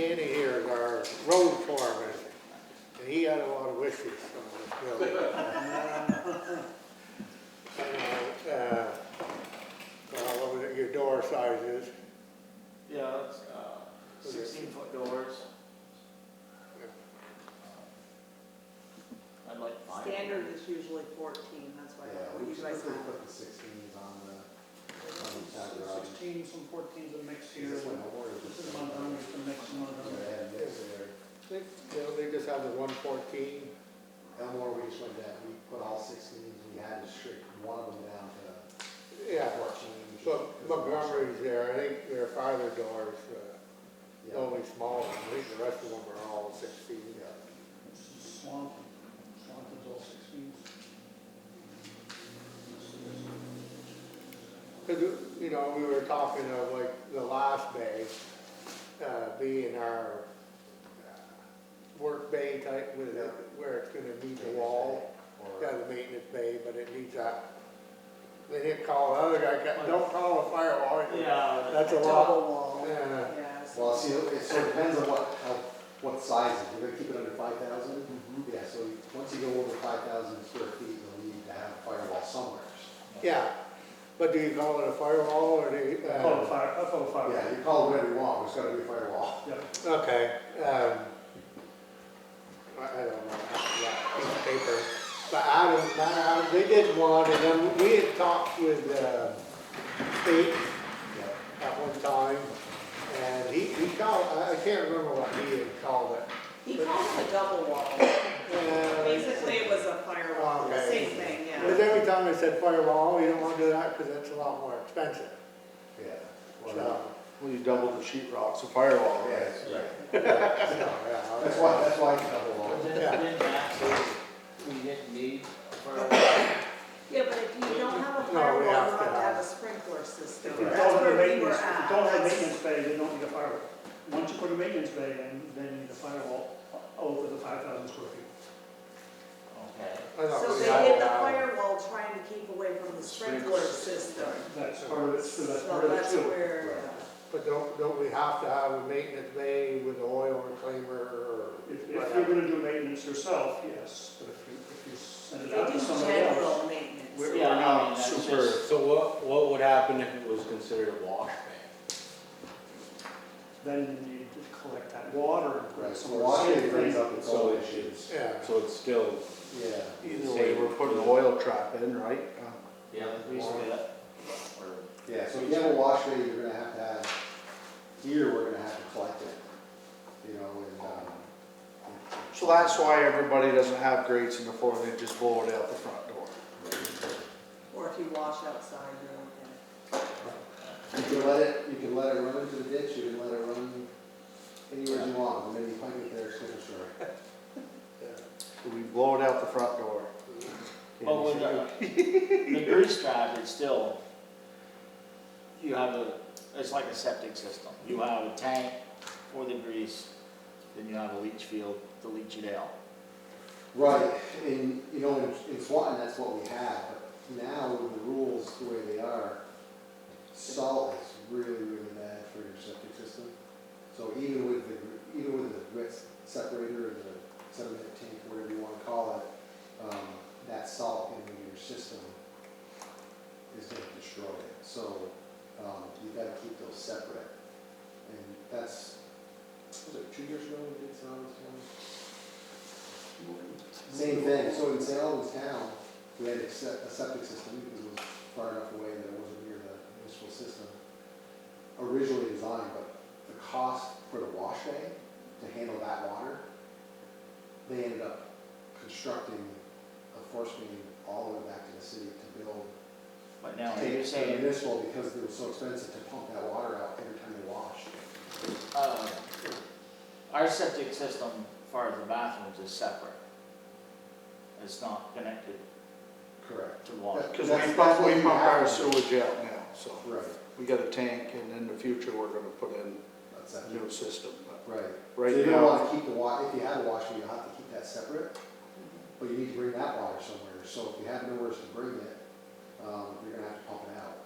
Danny here is our road foreman, and he had a lot of wishes on this building. Well, what was it, your door sizes? Yeah, it's 16-foot doors. I'd like 5. Standard is usually 14, that's why Yeah, what we you guys typically have. put the 16s on the tag garage. 16s, some 14s, a mix here. This one, or is This this is one? Montgomery, it's a mix of So Montgomery. they had a mix there. They just have the 114. Elmore, we just went down, we put all 16s, we had to shrink one of them down to Yeah, 14. but Montgomery's there, I think their farther doors, Yeah. only small, I think the rest of them are all 16. Yeah. Swanton, Swanton's all 16s. Because, you know, we were talking of like the last bay being our work bay type with it, where it's gonna meet the wall. Or, Got the maintenance bay, but it needs that. They didn't call, the other guy kept, don't call it a firewall. Yeah. That's a Double lot. wall, Yeah. yeah. well, see, so it depends on what size, you're gonna keep it under 5,000? Yeah, so once you go over 5,000 square feet, you'll need to have a firewall somewhere. Yeah, but do you call it a firewall or do you? I'll call it fire, I'll call it fire. Yeah, you call it whatever you want, but it's gotta be a firewall. Yeah. Okay, I don't know, that piece of paper. But Adam, they did one, and then we had talked with State Yeah. at one time, and he called, I can't remember what he had called it. He called it a double wall. Basically, it was a firewall, Okay. same thing, Because yeah. every time I said firewall, you don't want to do that because it's a lot more expensive. Yeah. So, Well, you double the sheet rock's a firewall, Yeah, right? that's right. yeah. That's why it's double wall. Didn't that say we didn't need a firewall? Yeah, but if you don't have a No, firewall, we you have have to to have have- a sprinkler system. If you That's don't have a where we were maintenance, if at. you don't have a That's- maintenance bay, they don't need a firewall. Once you put a maintenance bay in, then you need a firewall over the 5,000 square feet. Okay. I thought So we they had did to the have- firewall trying to keep away from the sprinkler system. That's part of it, so that's So part of it that's too. where, But don't we have to have a maintenance bay with an oil reclaimer or If you're whatever? gonna do maintenance yourself, yes, but if you send it they out to do somebody else. general maintenance. We're Yeah, I mean, not that's super, just- so what would happen if it was considered a wash bay? Then you need to collect that water. Right, so somewhere washing safe. brings up its So own it issues. Yeah, So it's still, Yeah. either way, we're putting an oil trap in, right? Yeah, we used to do that. Or, Yeah, so if you have a wash bay, you're gonna have to have, here, we're gonna have to collect it, you know, So that's why everybody doesn't have grates in the floor, they just blow it out the front door. Or if you wash outside, you're okay. You can let it run into the ditch, you can let it run anywhere you want, and then you pipe it there, it's different story. We blow it out the front door. but with the grease trap, it's still, you have it's like a septic system. You have a tank for the grease, then you have a leach field to leach it out. Right, and, you know, in Swanton, that's what we have, but now with the rules the way they are, salt is really, really bad for your septic system. So even with the grit separator or the sediment tank, whatever you wanna call it, that salt in your system is gonna destroy it. So, you gotta keep those separate. And that's, was it 2 years ago we did some of this one? Same thing, so in St. Albans town, we had a septic system because it was far enough away that it wasn't near the municipal system. Originally designed, but the cost for the wash bay to handle that water, they ended up constructing a force main all the way back to the city to build But now, you're tanks for saying, municipal because it was so expensive to pump that water out every time they washed. our septic system, as far as the bathrooms, is separate. It's not connected Correct. to water. Because That's we pump what you our have. sewage out now, so Right, we got a tank, and in the future, we're gonna put in that's a that. new system. But Right. right So you don't now, want to keep the water, if you have a wash bay, you'll have to keep that separate, but you need to bring that water somewhere. So if you have nowhere to bring it, you're gonna have to pump it out.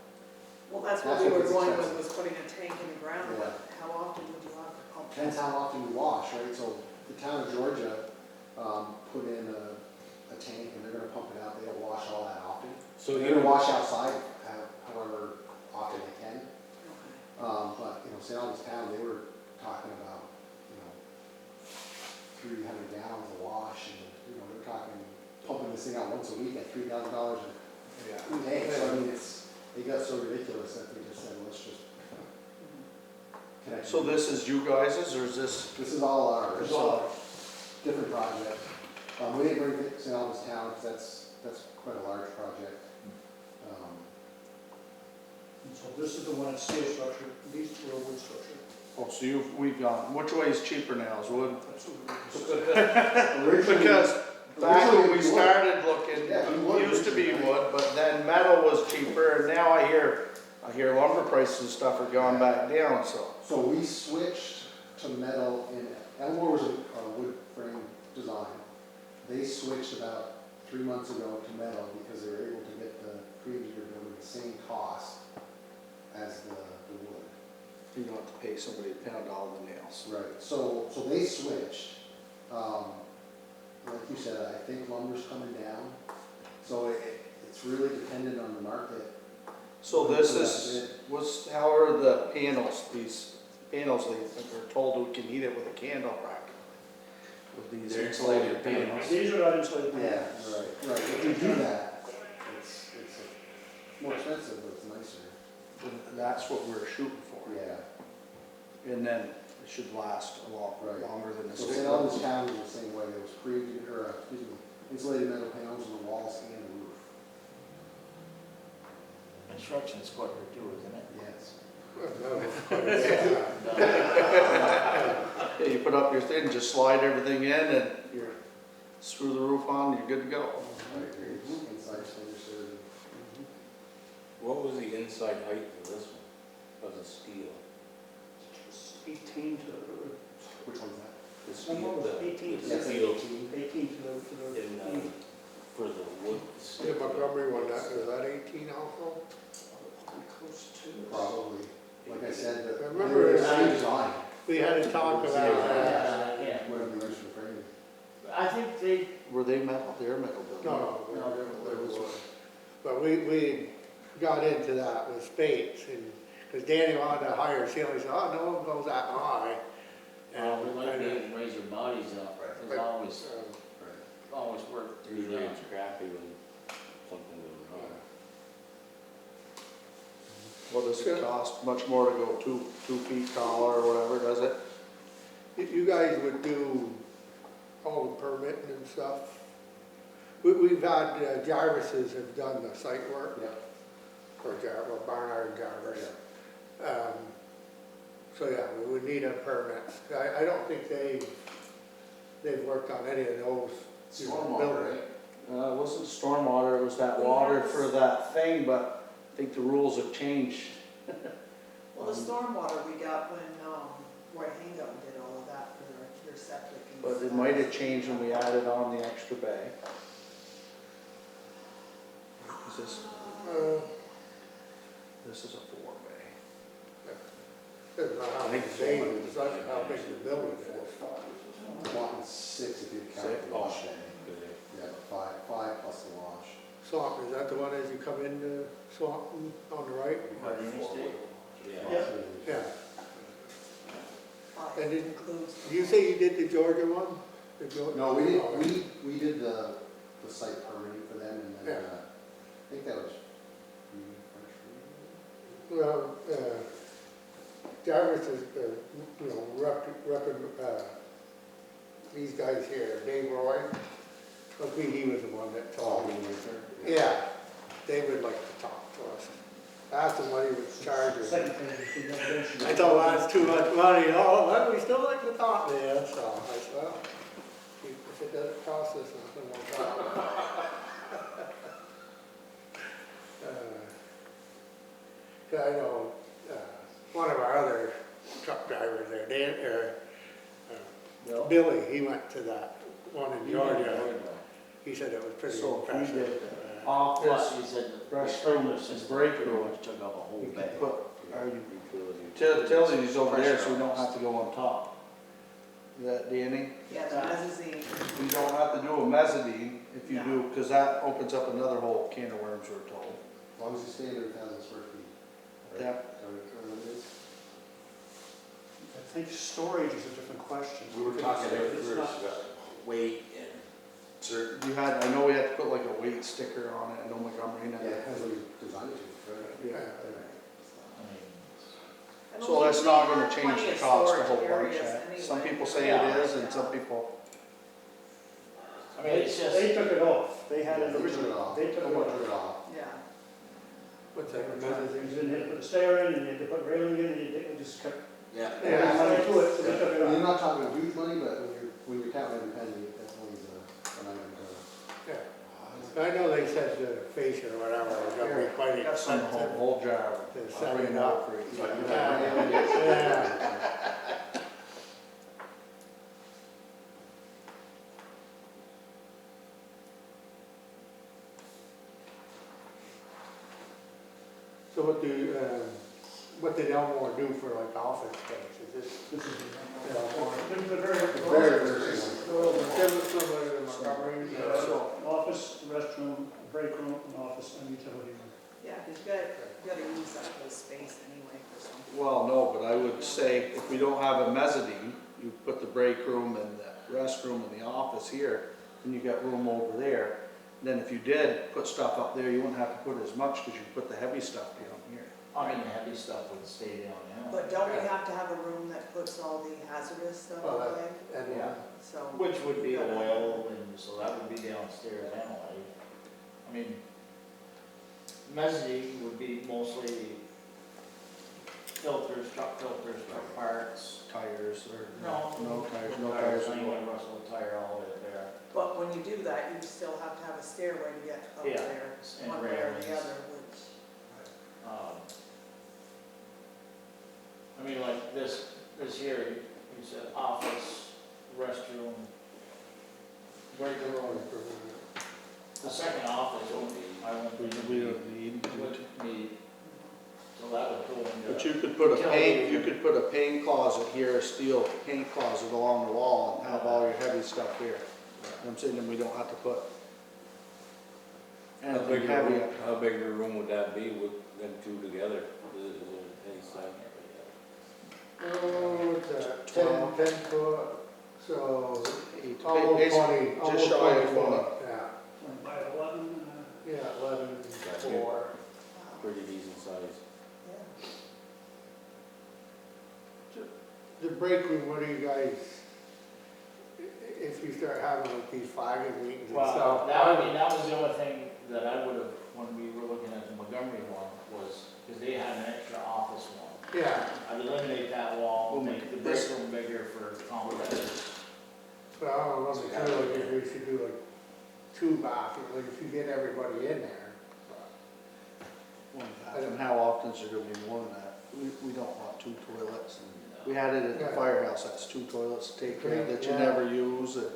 Well, that's That's what we what were gets going with, expensive. was putting a tank in the ground, Yeah. but how often would you have to pump depends how often you wash, right? So the town of Georgia, put in a tank and they're gonna pump it out, they don't wash all that often. So They're you're, gonna wash outside however often they can. But, St. Albans Town, they were talking about, 300 gallons of wash and, they're talking pumping this thing out once a week at $3,000 a day. So I mean, it got so ridiculous that they just said, let's just connect. So this is you guys's, or is this? This is all ours. It's all ours. Different project. We didn't bring it to St. Albans Town because that's quite a large project. And so this is the one that's steel structure, these two are wood structure. Oh, so we've gone, which way is cheaper now, is wood? That's what it is. Originally- Because back when we originally started looking, Yeah, wood it used to be originally. wood, but then metal was cheaper, and now I hear lumber prices and stuff are gone back down, so. So we switched to metal and Elmore was a wood frame design. They switched about 3 months ago to metal because they were able to get the pre-engineered building the same cost as the wood. You don't have to pay somebody to pound all the nails. Right, so they switched. Like you said, I think lumber's coming down, so it's really dependent on the market. So this is, how are the panels, these panels, they're told we can heat it with a candle rack? With these They're insulated insulated panels. These are not insulated. Yeah, right. If you do that, it's more expensive, but it's nicer. And that's what we're shooting for. Yeah, And then it should last a lot Right. longer than the so stick. St. Albans Town is the same way, there was insulated metal panels on the walls and the roof. Construction's quicker too, isn't it? Yes. Yeah, you put up your thing, just slide everything in and you screw the roof on, you're good to go. Inside finished. what was the inside height of this one, of the steel? 18 to, Which one's that? The Some steel, was the 18. the Yes, steel 18 to the. in, for the wood. Yeah, Montgomery one, is that 18 also? Close to. Probably, like I said, I they remember were the it- same design. We had to talk about that. Yeah. Whatever they used for framing. I think they, Were they metal? They're metal building. No, No, there was, but we got into that with Spates, and, because Danny wanted to hire ceiling, he said, oh, no one goes that high. well, we like And, to raise their bodies up, there's Right. always work to be Usually done. it's crappy when something goes wrong. What does it cost? Much more to go 2 feet taller or whatever, does it? You guys would do all the permitting and stuff. We've had, Jarvis's have done the site work, Yep. or Barnard Jarvis. So yeah, we would need a permit. I don't think they've worked on any of those. Stormwater, right? It wasn't stormwater, it was that water for that thing, but I think the rules have changed. Well, the stormwater we got when, Roy Hingham did all of that for their septic and But it stuff. might have changed when we added on the extra bay. This is a 4 bay. Depends on how big the building is, how big the building is. Wanting 6 if you count Six? the wash Oh, bay. good. Yeah, five plus the wash. Swanton, is that the one as you come into Swanton on the right? By the interstate. Yeah. Yeah. And did Includes. you say you did the Georgia one? The No, we didn't, we did the site permitting for them and then, Yeah. I think that was. Well, Jarvis is, these guys here, Dave Roy, he was the one that told me. Yeah, they would like to talk to us. Asked him what he was charging. Second thing, is the renovation. I told him that's too much money, oh, well, we still like to talk there, so I said, well, if it doesn't cost us nothing, we'll talk. I know, one of our other truck drivers there, Billy, he went to that one in Georgia. He said it was pretty So if we impressive. did But office, you said the restroom, system and break room, which took up a whole we bay. could put our Utility. utilities over there so we don't have to go on top. that Danny? Yeah, the mezzanine. You don't have to do a mezzanine if you No. do, because that opens up another whole can of worms, we're told. As long as you stay under 1,000 square feet. right? Yeah. Is that what it is? I think storage is a different question. We were talking about It's first not- about weight and certain, You had, I know we had to put like a weight sticker on it, I know Montgomery had Yeah, that. as we designed it, right? Yeah. I mean, And So we- that's we not have gonna change plenty the of cost a storage whole bunch. areas Yeah. Some anyway. people say Yeah. it is and some people, I mean, it's just, They took it off. They had Yeah, it they took originally. it off. They took it Someone off. took it off. Yeah, What's that, Because mezzanine? then they had to put a stair in, and they had to put railing in, and they just kept yeah. adding money to it, so they took it You're off. not talking huge money, but when you're counting every penny, that's always an item to. Yeah. I know they said the fascia or whatever was gonna be quite got some expensive. whole jar. To I'll set bring it them up. for you. Yeah. So what did Elmore do for like office space? Is this This is, Elmore? this is a very, Very similar. Similar to Montgomery? so, office, restroom, break room, an office, and utility room. yeah, because you gotta use that whole space anyway for something. Well, no, but I would say if we don't have a mezzanine, you put the break room and the restroom and the office here, and you got room over there. Then if you did put stuff up there, you wouldn't have to put as much because you put the heavy stuff down here. I mean, the heavy stuff would stay down, you know. But don't we have to have a room that puts all the hazardous stuff Oh, that- away? And Yeah. So. Which would be oil, and so that would be downstairs anyway. I mean, mezzanine would be mostly filters, truck parts. Tires or, No. no tires, no Tires, tires. I want to rustle a tire all the way there. But when you do that, you still have to have a stairway to get up Yeah, there, and one way or the railings. other, which, I mean, like this here, you said office, restroom, break room. The second office would be, I won't We be, don't need. would need, so that would go into. But you could put a paint, you could put a paint closet here, a steel paint closet along the wall and have all your heavy stuff here. I'm saying that we don't have to put. How anything big, heavy up. how big a room would that be with them two together? Is it any size? Oh, what's that, 12. 10 foot, so Eight, almost basically 20, almost just shy 20 of 20. foot. Yeah, By 11, yeah, 11, That's 4. Pretty decent size. yeah. The break room, what do you guys, if you start having like these flagging meetings and Well, stuff? that was the only thing that I would have, when we were looking at the Montgomery one, was, because they had an extra office one. Yeah, I'd eliminate that wall, Well, make the break room bigger for compressors. but I don't know, if it's really like we should do like 2 bathrooms, like if you get everybody in there. One bathroom. How often is there gonna be more than that? We don't want 2 toilets. We had it at the Yeah. firehouse, that's 2 toilets to take care of that you Yeah. never use. And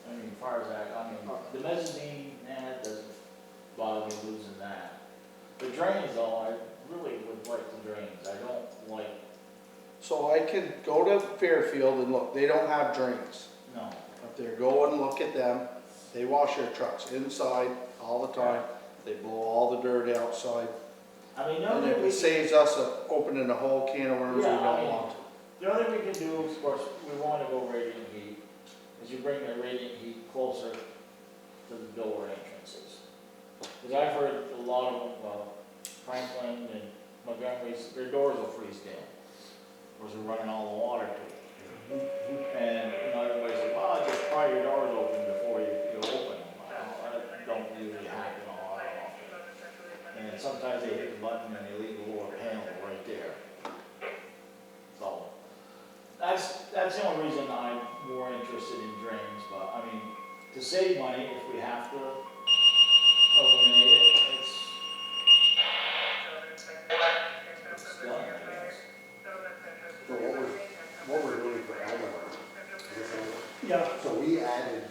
I mean, as far as that, I mean, the mezzanine, it doesn't bother me losing that. The drains though, I really would like the drains, I don't like, So I can go to Fairfield and look, they don't have drains. no. Up there, go and look at them. They wash their trucks inside all the time. They blow all the dirt outside. I mean, the And only if thing it we saves us opening a whole can of worms, we Yeah, I don't mean- want. the only thing we can do, of course, we wanna go radiant heat, is you bring the radiant heat closer to the door entrances. Cause I've heard a lot of them, well, Franklin and Montgomery's, their doors will freeze down. Or they're running all the water to it. And, you know, everybody says, well, just pry your doors open before you open them. Well, that don't usually happen all that often. And sometimes they hit the button and they leave the lower panel right there. So, that's the only reason I'm more interested in drains, but, I mean, to save money, if we have to eliminate it, it's done, I guess. So what we're doing for Alabama, yeah, so we added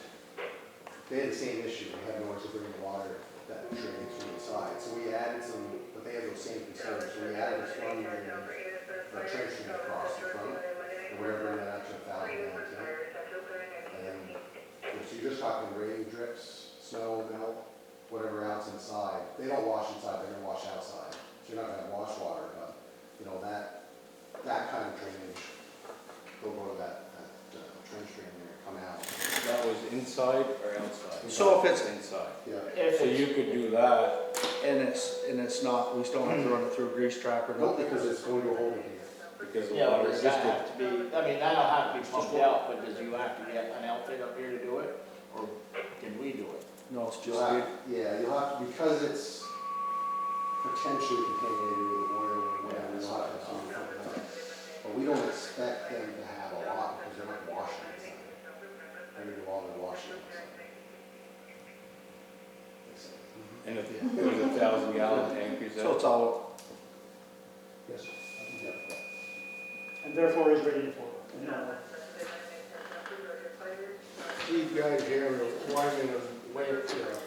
they had the same issue, they had nowhere to bring the water that drained through the side, so we added some, but they had those same concerns, so we added a storm drain, or a trench drain across the front, and we're gonna bring that out to 1,000 gallon tank. And, so you're just talking rain drips, snow, melt, whatever else inside, they don't wash inside, they're gonna wash outside, so you're not gonna have wash water, but, you know, that kind of drainage, they'll go to that trench drain there, come out. That was inside or outside? So if it's- inside. Yeah, If So it's, you could do that, And it's not, we still have to run it through a grease trap or no, nothing. because it's going to a holding tank. because the yeah, water does is that just, have to be, I mean, that'll have to be pumped out, but does you have to get an outfit up here to do it? Or can we do it? No, it's You'll just, have, yeah, you'll have to, because it's potentially contaminated with oil or whatever, you'll have to have someone pump it up. But we don't expect them to have a lot, because they're not washing inside. They're gonna do all their washing inside. and if it was 1,000 gallon tank, is so that? it's all, Yes, Yeah. and therefore is ready for, you know, These guys here were Wyman and Wakefield.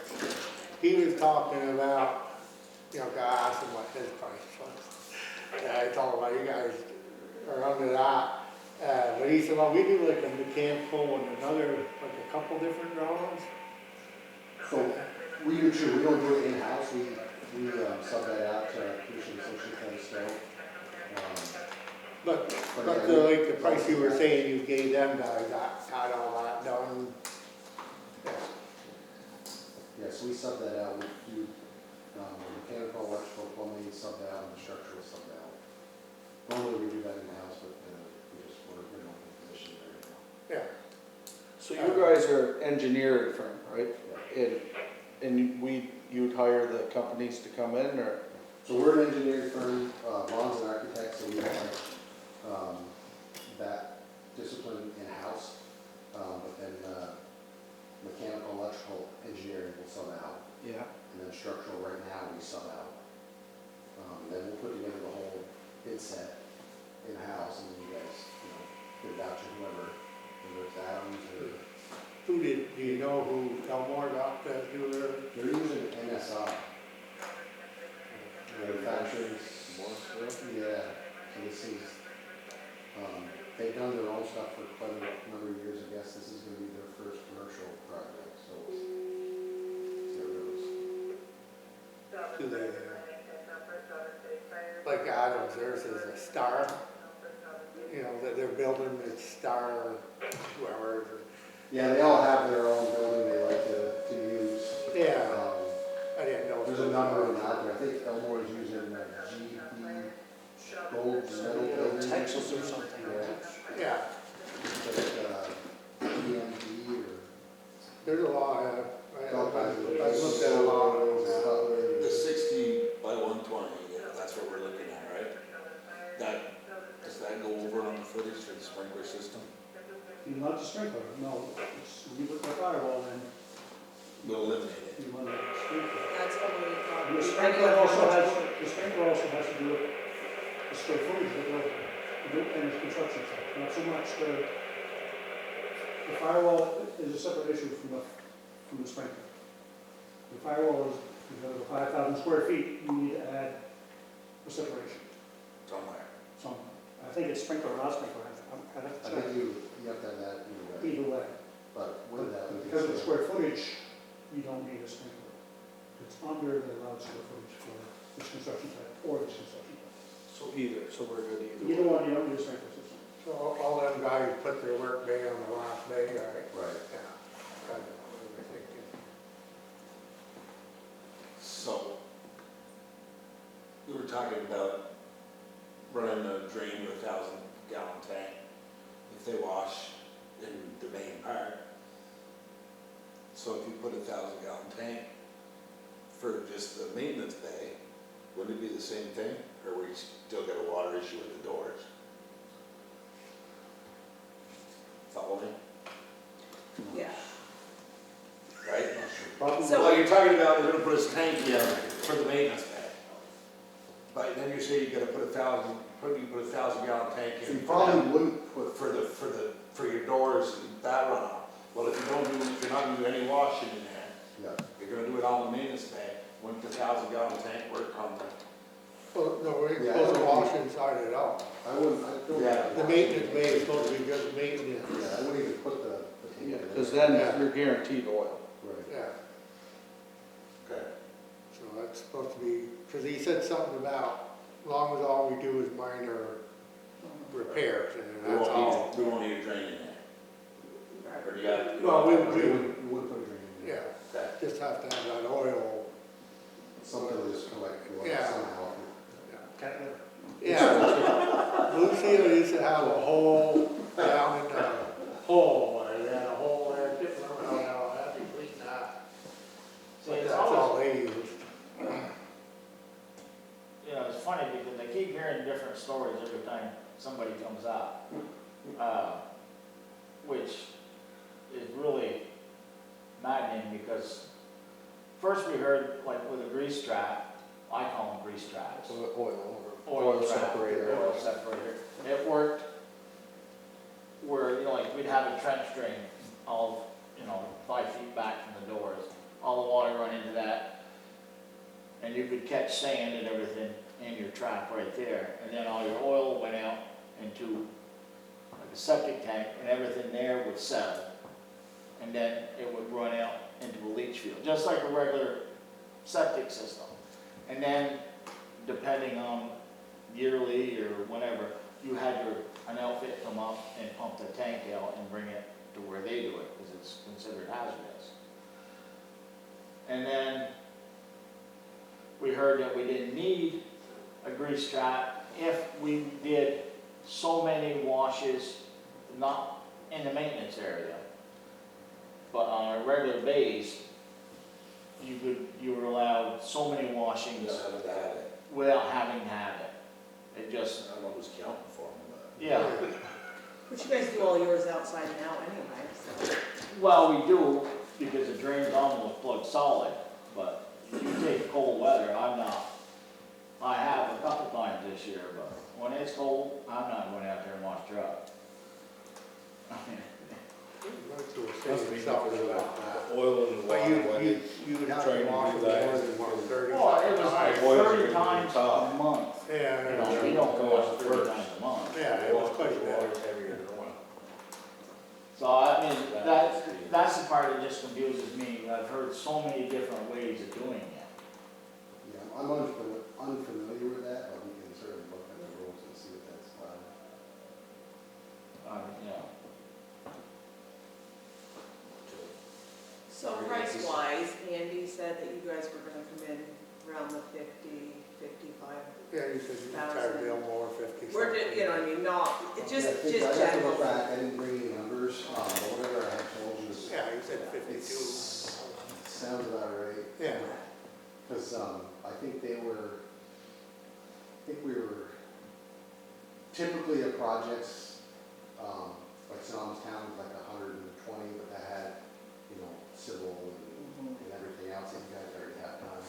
He was talking about, you know, I asked him what his price was. And I told him, well, you guys are under that. But he said, well, we do like a mechanical and another, like a couple different drawings. So, we do too, we don't do it in-house, we sub that out to Commission Associates and Stowe. But yeah, like the price you were saying you gave them guys, got all that done. Yeah. Yeah, so we sub that out, we do, mechanical, electrical, plumbing, sub that out, and structural sub that out. Normally we do that in-house, but, we just, we're in a position there now. Yeah. so you guys are engineering firm, right? Yeah. And you'd hire the companies to come in, or? So we're an engineering firm, Ron's an architect, so we have, that discipline in-house. But then, mechanical, electrical, engineering will sub out, Yeah. and then structural right now we sub out. Then we'll put together the whole bid set in-house, and then you guys, you know, get it out to whoever, whether it's Adams or, Who do you know who Elmore got to do their? they're using NSI. Manufacturers. Yeah, so this is, they've done their own stuff for quite a number of years, I guess this is gonna be their first commercial project, so we'll see how it goes. Do they, like Adams, theirs is a Star, you know, that they're building the Star, whoever. Yeah, they all have their own building they like to use. Yeah, Um, I didn't know. There's a number of them out there, I think Elmore is using GD Gold Metal Building. Texas or something. Yeah, Yeah, like, EMD or. there's a lot of, I all kinds of- looked at a lot of those. The 60 by 120, that's what we're looking at, right? Does that go over on the footage for the sprinkler system? Not the sprinkler, no, it's, you put the firewall in, We'll eliminate it. you want the sprinkler. That's what we thought. And the sprinkler also has, to do with the square footage of the building, and the construction site, not so much the firewall is a separate issue from the sprinkler. The firewall is, because of 5,000 square feet, you need to add a separation Somewhere. somewhere. I think it's sprinkler or not sprinkler, I'd have to I check. think you have to have that either way, Either way, but with that. we can because of the say- square footage, you don't need a sprinkler. It's under the allowed square footage for this construction site or this construction site. So we're good either. Either one, you don't need a sprinkler system. So all them guys put their work day on the last day, right? Right. Yeah. That's what we were thinking. So, we were talking about running a drain with 1,000 gallon tank. If they wash in the main part. So if you put 1,000 gallon tank for just the maintenance bay, wouldn't it be the same thing? Or we still got a water issue with the doors? Follow me? Yeah. Right? So- Well, you're talking about, we're gonna put a tank in for the maintenance bay. But then you say you gotta put 1,000 gallon tank So you in probably wouldn't put, for your doors and that runoff. Well, if you're not gonna do any washing in there, Yeah. you're gonna do it on the maintenance tank, wouldn't the 1,000-gallon tank work on the? Well, no, we're Yeah, supposed to I wash don't- inside it out. I wouldn't, I don't. Yeah. The maintenance bay is supposed to be just maintenance. Yeah, I wouldn't even put the. Yeah, because then you're guaranteed oil. Right. Yeah, Okay. so that's supposed to be, because he said something about, as long as all we do is minor repairs, and that's all. We won't need a drain in there. Or you got? Well, we You wouldn't put a drain in Yeah, there. Okay. just have to have that oil. Something to just collect water Yeah. somehow. Cat litter. Yeah, Blue Seal used to have a hole down in the hole, where they had a hole there, tipping around, now I have to clean that. See, But it's that's all always, they used. you know, it's funny because I keep hearing different stories every time somebody comes out. Which is really maddening because first we heard like with a grease trap, I call them grease traps. Oil trap, separator. Oil separator. It worked where, you know, like we'd have a trench drain all, 5 feet back from the doors. All the water run into that. And you could catch sand and everything in your trap right there. And then all your oil went out into like a septic tank and everything there would settle. And then it would run out into a leach field, just like a regular septic system. And then depending on yearly or whatever, you had an outfit come up and pump the tank out and bring it to where they do it, because it's considered hazardous. And then we heard that we didn't need a grease trap if we did so many washes, not in the maintenance area, but on a regular base, you were allowed so many washings Just have to have it. without having to have it. It just, I don't know who's counting for them, but. yeah. But you guys do all yours outside now anyway, so. Well, we do, because the drain's almost plugged solid, but if you take cold weather, I have a couple times this year, but when it's cold, I'm not going out there and wash truck. I mean, Rachel was saying something about that. Oil in the But water, when they you would have trying to to wash do it that. more than 130. well, it was like Boys are 30 gonna times be tough. a month. Yeah, You don't go wash 30 times a month. yeah, it was quite a bit. Water's heavier than oil. So, I mean, that's the part that just confuses me. I've heard so many different ways of doing it. Yeah, I'm unfamiliar with that, but we can certainly look at the rules and see what that's about. Yeah. So price-wise, Andy said that you guys were gonna come in around the 50, 55. Yeah, you said you could charge Bill more, 50 We're, something. you know what I mean, not, it just, Yeah, I think just I have to look general. back, I didn't bring any numbers, but whatever I had told you is. Yeah, you said 52. Sounds about right. Yeah, Because, I think we were, typically the projects, like Son's Town was like 120, but that had, civil and everything else that you guys already have done.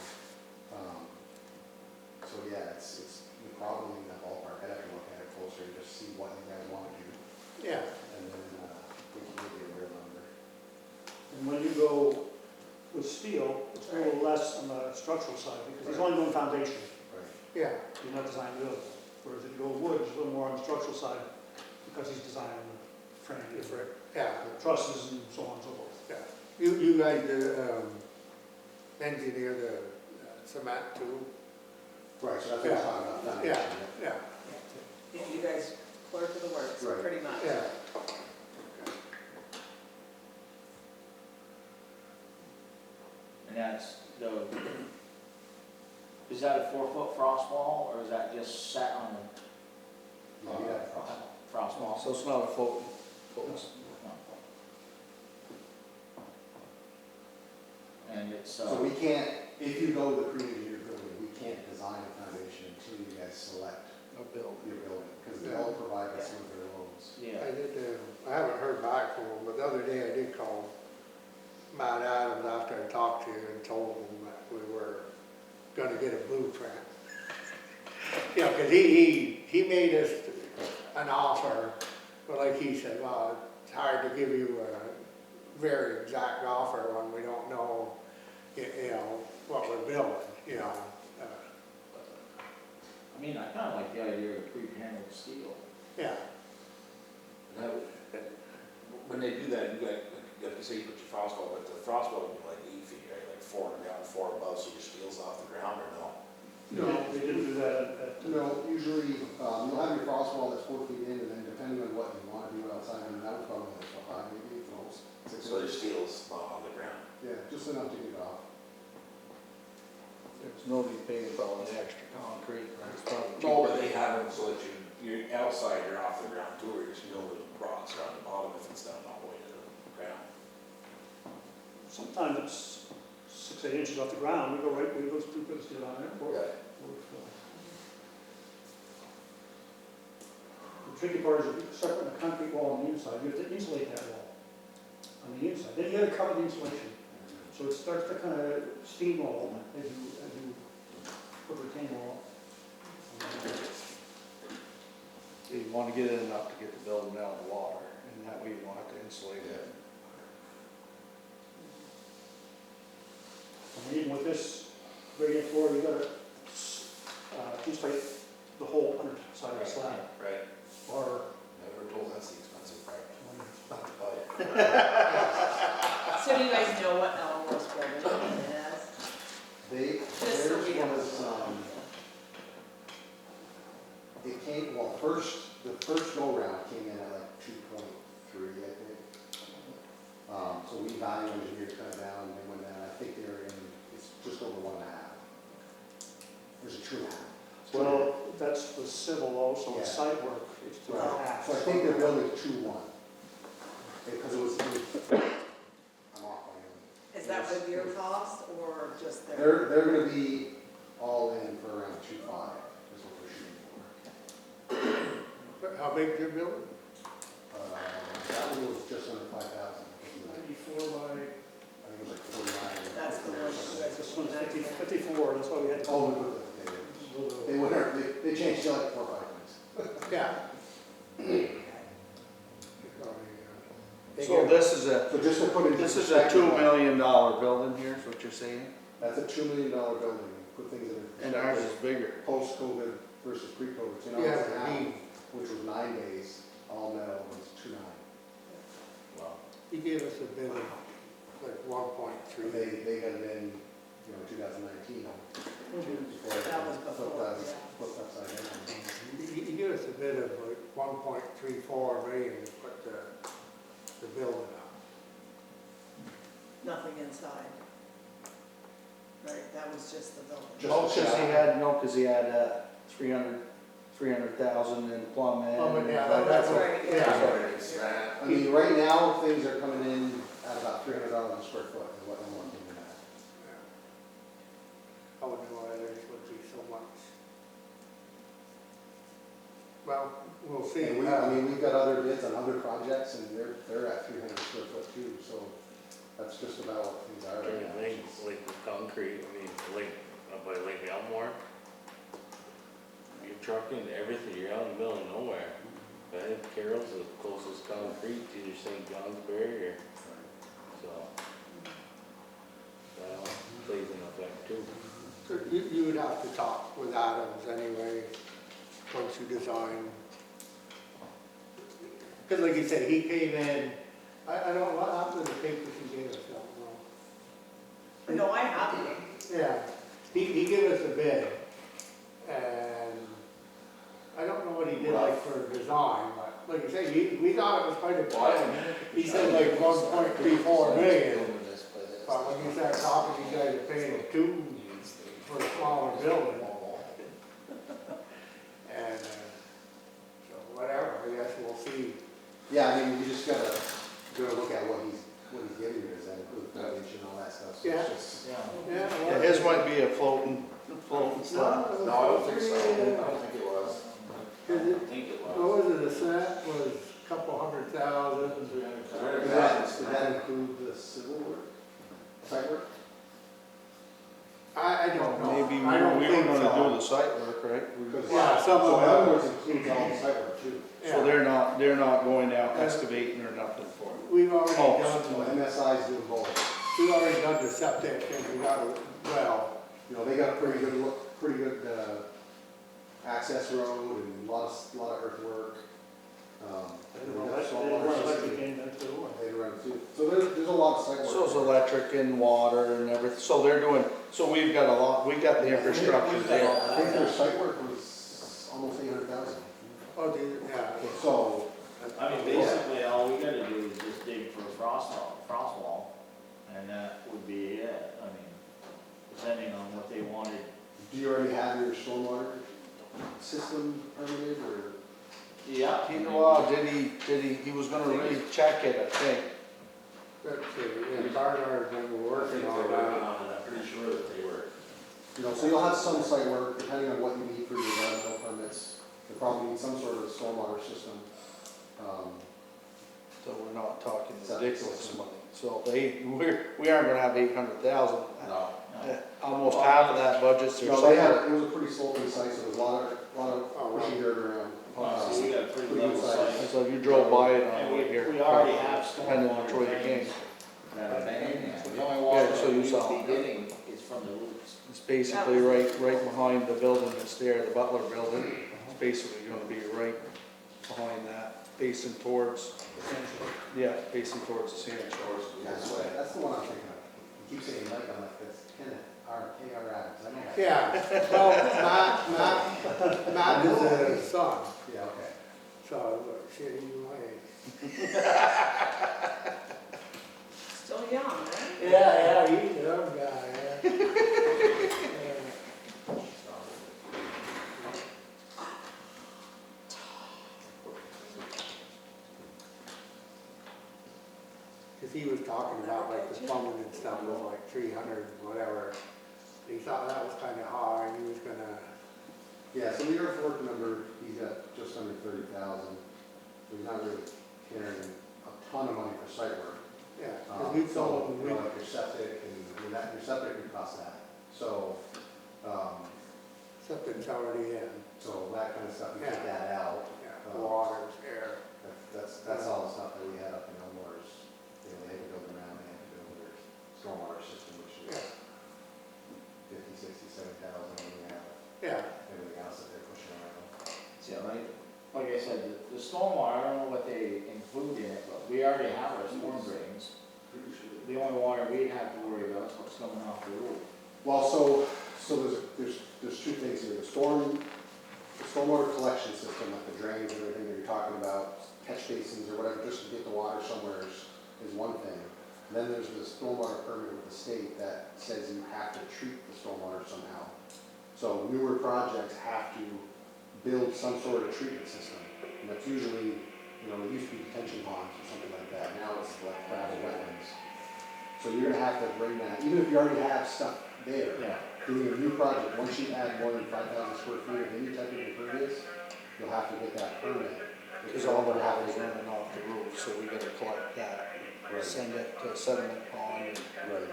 So yeah, it's probably in the ballpark, I'd have to look at it closer and just see what you guys want to do, yeah, and then, we can give you a real number. And when you go with steel, it's a little less on the structural side, because he's only doing foundation, Right. yeah. he's not designing building. Whereas if you go with wood, it's a little more on the structural side, because he's designing the frame, Different, yeah, the trusses and so on and so forth. yeah. You guys engineer the cement too? Right, so that's what I'm talking about, foundation. Yeah, Yeah, you guys clerk of the works, Right. pretty much. yeah. And that's is that a 4-foot frost wall, or is that just set on the Yeah, frost wall? So it's not a floating post. And it's, So we can't, if you go the pre-engineered building, we can't design a foundation until you guys select A bill. your building, because Yeah. they'll provide us with their loans. yeah, I did, I haven't heard back from him, but the other day I did call Matt Adams after I talked to you and told him that we were gonna get a blueprint. You know, cause he made us an offer, but like he said, well, it's hard to give you a very exact offer when we don't know, you know, what we're building, you know. I mean, I kinda like the idea of pre-paneled steel. Yeah, And when they do that, you got to say you put your frost wall, but the frost wall would be like 8 feet, right? Like 4 on the ground, 4 above, so your steel's off the ground, or no? No, they didn't do that at. No, usually, you'll have your frost wall that's 4 feet in, and then depending on what you want to do outside, I mean, that would probably like 5, maybe, at most. 6 So your inches. steel's not on the ground. Yeah, just enough to get it off. There's nobody paying for all the extra concrete, right? It's probably No, but cheaper. they have them so that you're outside, you're off the ground too, or your steel will rocks around the bottom if it's down all the way to the ground. Sometimes it's 6, 8 inches off the ground, we go right, we go through the steel on there. Okay. The tricky part is if you start putting a concrete wall on the inside, you have to insulate that wall on the inside. Then you gotta cover the insulation. So it starts to kind of steamroll as you put retaining wall. You wanna get in enough to get the building out of the water, and that way you won't have to insulate it. And even with this gradient floor, you gotta insulate the whole underside of the slab. Right. Or, Never told that's the expensive part. Not to tell you. So do you guys know what Eleanor's building it is? Just so we have- Theirs was, it came, well, the first go-round came in at like 2.3, I think. So we value engineered kind of down, and they went down, I think they were in, it's just over 1.5. There's a 2.5. well, that's the civil also, Yeah. the site work, it's 2.5. So I think they're building 2.1. Because it was, I'm off my own. Is that with your cost or just their? They're gonna be all in for around 2.5, is what we're shooting for. but how big your building? That one was just under 5,000. 54 by, I think it was like 49. That's the one. this one's 54, that's why we had to. Oh, we put the, they went, they changed it like 4 or 5 times. Yeah. So this is a, So just to put it. this is a $2 million building here, is what you're saying? That's a $2 million building, put things in. And ours is bigger. Post-COVID versus pre-COVID, so now Yeah, it's now, he- which was 9 days, all metal, was 2.9. Wow. He gave us a bid of like 1.3. They got it in, 2019. Before it That was before, yeah. flipped upside down. He gave us a bid of like 1.34 million to put the building up. Nothing inside. Right, that was just the building. Just Oh, the cause he shop. had, no, cause he had, 300,000 in plumbing. Yeah, Oh, that's what- right, yeah. I mean, right now, things are coming in at about $300 a square foot is what I'm looking at. I wouldn't know why there would be so much. Well, we'll see. And I mean, we've got other bids on other projects, and they're at 300 square foot too, so that's just about what things are right now. Like with concrete, I mean, like, up by Lake Elmore, you're trucking everything, you're out in the middle of nowhere. I think Carroll's the closest concrete to either St. John's barrier, so. That plays an effect too. So you would have to talk with Adams anyway, once you design. Because like you said, he came in, I don't know what happened to the papers he gave us, I don't know. No, I have them. Yeah, he gave us a bid, and I don't know what he did like for design, but like you say, we thought it was quite a plan. He said like 1.34 million, but when you start talking, you guys are paying 2 for a smaller building. And, so whatever, I guess we'll see. Yeah, I mean, we just gotta look at what he's giving you, does that include foliage and all that stuff? So Yeah. it's just- Yeah. Yeah, Yeah, his might be a floating slab. No, I don't think so. I don't think it was. I think it What was. was it, the set was a couple 100,000. Does that include the civil work, site work? I don't know. Maybe we I don't were think gonna so. do the site work, right? Because- Yeah, some So of in other them. words, includes all the site work too. So they're not going out excavating or nothing for it. We've already Oh, So done, MSI's doing both. we've already done the septic and we got a well. You know, they got a pretty good, access road and a lot of earthwork. They we run got electric, stormwater system. they They run too. So there's a lot of site work. So it's electric and water and everything, so they're doing, so we've got a lot, we got the infrastructure there. I think their site work was almost 800,000. Oh, yeah. So, I mean, basically, all we gotta do is just dig for a frost wall, and that would be it. I mean, depending on what they wanted. do you already have your stormwater system permitted or? Yeah. He was gonna recheck it, I think. Let's see, yeah, Barnard's been I think working they're on working that. on it, I'm pretty sure that they were. You know, so you'll have some site work, depending on what you need for your environmental permits. You'll probably need some sort of stormwater system. So we're not talking Septic ridiculous system. money. So we aren't gonna have 800,000. No. Almost half of that budget's their No, they had, site. it was a pretty sloping site, so there was a lot of pushing dirt around. So we got a pretty Pretty level good size. site. So if you drove by it on And the way here. we already have Depending on stormwater Troy drains King. that are banging. The only water so that you we saw. would be getting is from the roots. It's basically right behind the building that's there, the Butler building. It's basically gonna be right behind that, facing towards, facing towards the sand shores. That's the one I'm thinking of. You keep saying Mike, I'm like, that's Kenneth, K.R. Adams, I know that. Yeah, well, Matt is his son, Yeah, okay. so, shit, you might. Still young, right? Yeah, he's a young guy, yeah. Cause he was talking about like the plumbing and stuff was like 300 and whatever. He thought that was kinda high and he was gonna, Yeah, so the earthwork number, he's at just under 30,000. He's not really carrying a ton of money for site work. yeah, cause we told him, You know, like your septic and, your septic would cost that. So, septic's already in, so that kind of stuff, you take that out. yeah, water, air. That's all the stuff that we had up in Elmore's. You know, they had to build around, they had to build their stormwater system, which is Yeah. 50, 60, 70,000, and we have Yeah, everything else that they're pushing around. Yeah, like I said, the stormwater, I don't know what they include in it, but we already have our storm drains. The only water we'd have to worry about is what's coming off the roof. Well, so there's two things here. The stormwater collection system, like the drains and everything that you're talking about, catch basins or whatever, just to get the water somewhere is one thing. And then there's the stormwater permit with the state that says you have to treat the stormwater somehow. So newer projects have to build some sort of treatment system. And that's usually, you know, it used to be detention ponds or something like that. Now it's like gravel wetlands. So you're gonna have to bring that, even if you already have stuff there. Yeah. Doing a new project, once you add more than 5,000 square feet of any type of impervious, you'll have to get that permit. Because all the water's running off the roof, so we gotta collect that, Right. send it to a sediment pond. Right.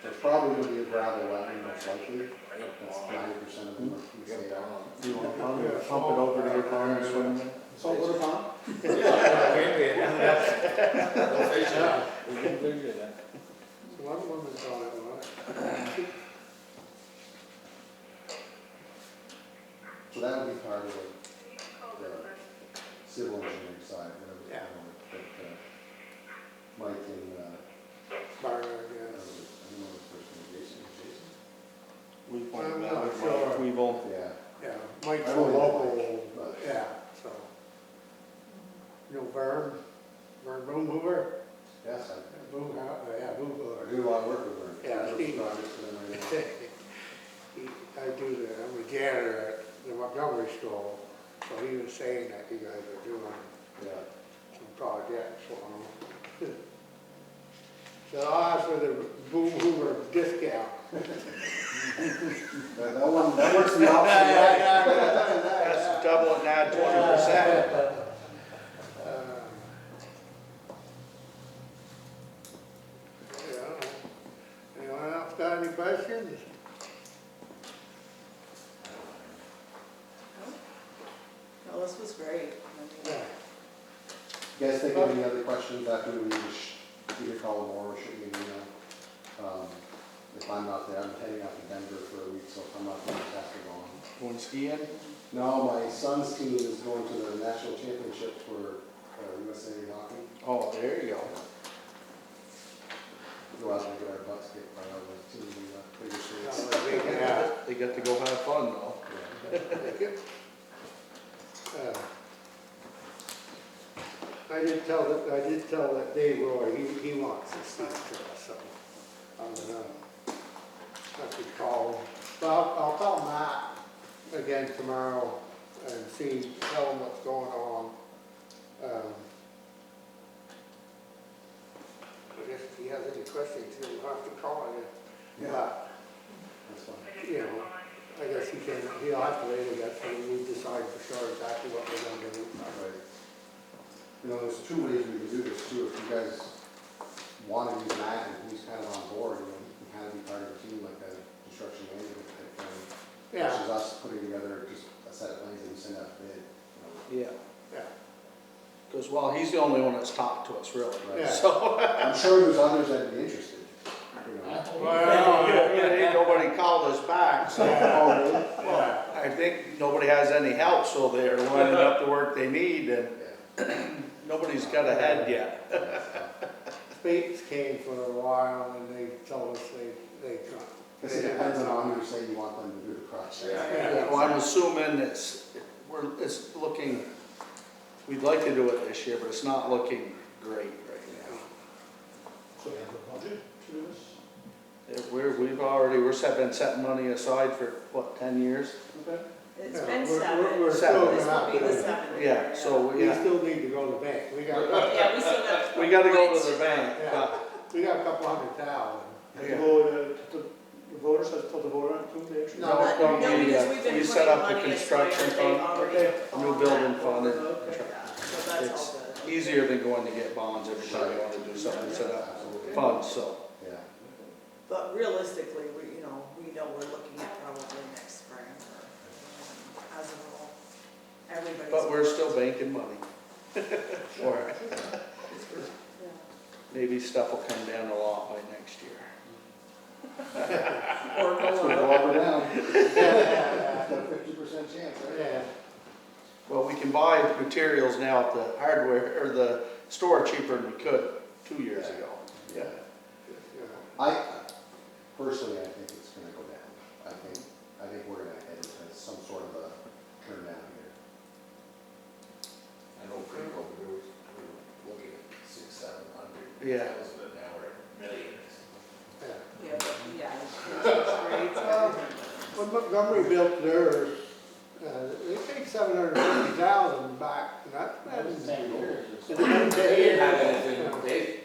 So it's probably gonna be a gravel wetland most likely. That's 90% of them are stay out. You want to pump it over to your farm and swim in it? Saltwater pond? We can figure that. one woman's on it, right? So that would be part of the civil engineering side, whatever. Yeah. But Mike and, Barnard, I yeah. don't know his first name, Jason? We've I'm all, not sure. we've all, Yeah. Yeah, Mike's I a don't know local, but- yeah, so. You know Vern Boom Hoover? Yes, Boom Hoover. I do a lot of work with her. Yeah, I do Steve. projects for them right I'm a janitor at the Montgomery School, so he was saying that you guys are doing now. Yeah. some projects for him. So I'll ask for the Boom Hoover discount. That works the opposite way. that's double and add 20%. Yeah. Anyone else got any questions? Now, this was great. I mean, Yeah. You guys think of any other questions after we just give you a call or shoot me an email? If I'm not there, I'm heading out to Denver for a week, so if I'm not there, it's after long. Going skiing? No, my son's team is going to the national championship for USA hockey. Oh, there you go. Go out and get our butts kicked by our team in the bigger states. Yeah. They get to go have fun though. I did tell that Dave Roy, he wants to speak to us, so I'm gonna have to call him. But I'll call Matt again tomorrow and tell him what's going on. I guess if he has any questions, he'll have to call him. But, That's fine. you know, I guess he'll have to wait, I guess, and we decide for sure exactly what we're gonna do. Right. You know, there's two ways we can do this too. If you guys want to use Matt and he's kind of on board, you know, he can kind of be part of the team like a construction management type thing. Yeah, Versus us putting together just a set of plans that we send out to bid. Yeah. yeah. Because, well, he's the only one that's talked to us really. Yeah. So, I'm sure there's others that'd be interested, you know. Well, ain't nobody called us back, so. yeah. I think nobody has any help, so they're lining up the work they need and Yeah. nobody's got a head yet. Spates came for a while and they told us they couldn't. Because it depends on who you say you want them to do the project. Yeah. Well, I'm assuming it's looking, we'd like to do it this year, but it's not looking great right now. So you have a budget to do this? We've been setting money aside for, what, 10 years? Okay. It's Yeah, been we're- 7. we're This still will gonna be have the to- 7th. Yeah, so, We yeah, still need to go to the bank. We got, Yeah, we still got. we gotta go to Which- the bank, but, we got a couple $100,000. Have Yeah. to go to the voters, has to tell the voter on it too, they actually? No, no, No, we, because we've been we set up the putting money aside construction that they've fund, already Okay. put new on building that. fund, and Okay. Yeah, so that's it's all good. easier than going to get bonds every time you wanna do something, set up Absolutely. funds, so. Yeah. But realistically, we know we're looking at probably next spring or, as a rule. Everybody's. But we're still banking money. Or Yeah. maybe stuff will come down a lot by next year. Or So go go up. up or down. Got a 50% chance, right? Yeah, Well, we can buy materials now at the hardware, or the store cheaper than we could 2 years ago. Yeah. yeah. I, personally, I think it's gonna go down. I think we're gonna head into some sort of a turn down here. I know pre-COVID, we were looking at 600-700. Yeah. And now we're at millions. Yeah. Yeah, but, yeah, interest rates, everything. When Montgomery built theirs, they paid $750,000 back, and that's been. They didn't have anything,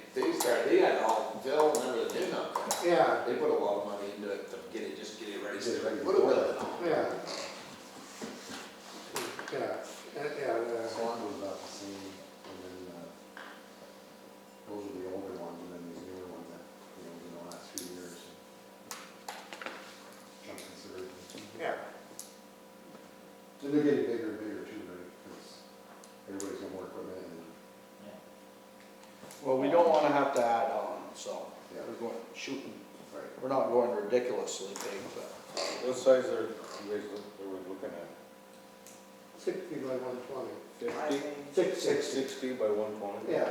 they had all Bill and everything up there. Yeah, They put a lot of money into it to get it ready, so Get it they ready put a for it. building on. yeah. Yeah, Swan was about the same, and then, those are the older ones, and then these newer ones that, in the last few years. Jumped considerably. yeah. And they're getting bigger and bigger too, right, because everybody's got more equipment and, Well, we don't wanna have to add on, so yeah. we're going, shooting, Right. we're not going ridiculously big, but. What size are you guys looking at? 60 by 120. I 50? think. 660 by 120? Yeah.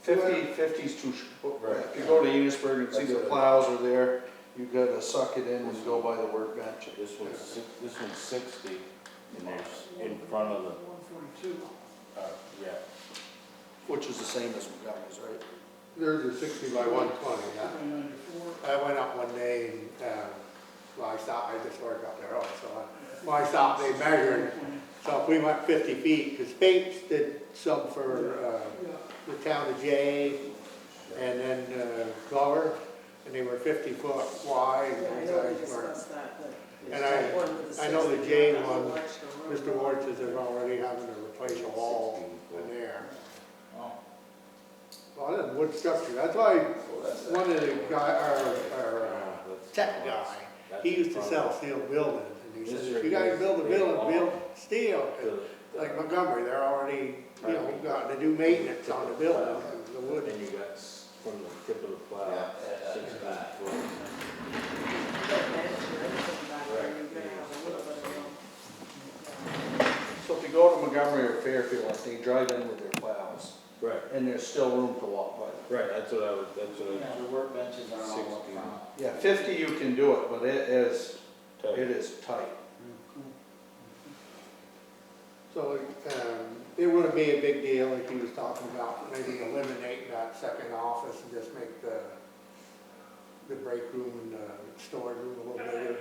50's too, Right. if you go to Enosburg and see That's the it. plows are there, you gotta suck it in and go by the workbench. This one's 60, and there's in front of the, 142. yeah. Which is the same as Montgomery's, right? Theirs is 60 by 120, yeah. 94. I went up one day and, well, I stopped, I just worked up there also. When I stopped, they measured, so if we went 50 feet, because Spates did some for, the town of Jay, and then, Glover, and they were 50 foot wide, Yeah, I and know we those were. discussed that, but. And that one with I know the 60 Jane has a one, little extra room. Mr. Ward says they're already having to replace a wall in there. Oh, Well, that's wood structure, that's why So that's one of the guy, our tech guy, he used to sell steel buildings, and he says, if you guys build a building, build steel. like Montgomery, they're already, you know, got to do maintenance on the building, the wood. And you got from the tip of the plow, Yeah. 6 back foot. You don't manage everything back there, you're gonna have a little bit of room. So if you go to Montgomery or Fairfield, like they drive in with their plows, Right, and there's still room to walk by. right, that's what I was, that's what Yeah, the workbenches are all up 16. front. Yeah, 50 you can do it, but it is tight. So, it wouldn't be a big deal like he was talking about, maybe eliminating that second office and just make the break room and the storage room a little bigger.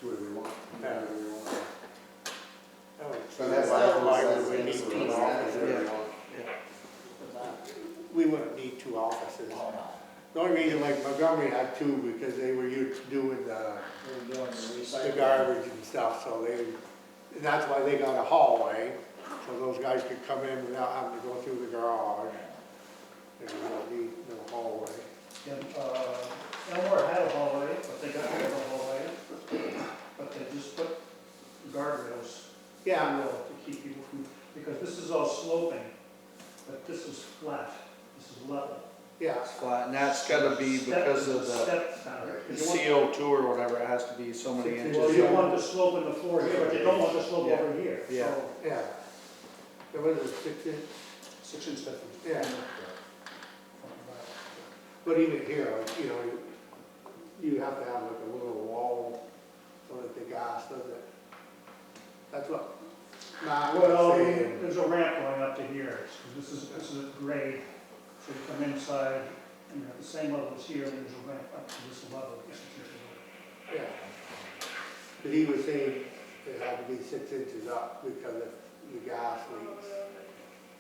Do what we want. Yeah. Do what we want. That would- So that's Still- why says we need it's two that, offices. whatever we want. What's that? We wouldn't need two offices. Oh, no. The only reason like Montgomery had two, because they were used to doing We're doing the the recycling. garbage and stuff, so and that's why they got a hallway, so those guys could come in without having to go through the garage. And we don't need no hallway. Yeah, Elmore had a hallway, but they got rid of the hallway, but they just put guardrails. Yeah, To keep people from, because this is all sloping, but this is flat, this is level. yeah, It's flat, and that's gotta be because of the Step down. the CO2 or whatever, it has to be so many Six Well, inches. you want the slope in the floor here, but you don't want the slope Yeah. over here, Yeah. so yeah. There was a 6 inch, 6-inch difference. yeah, but even here, like, you know, you have to have like a little wall so that the gas doesn't, that's what Matt was Well, saying. there's a ramp going up to here, so this is a grade, so you come inside, and you're at the same level as here, and there's a ramp up to this level. Yeah. But he was saying it had to be 6 inches up because if the gas leaks,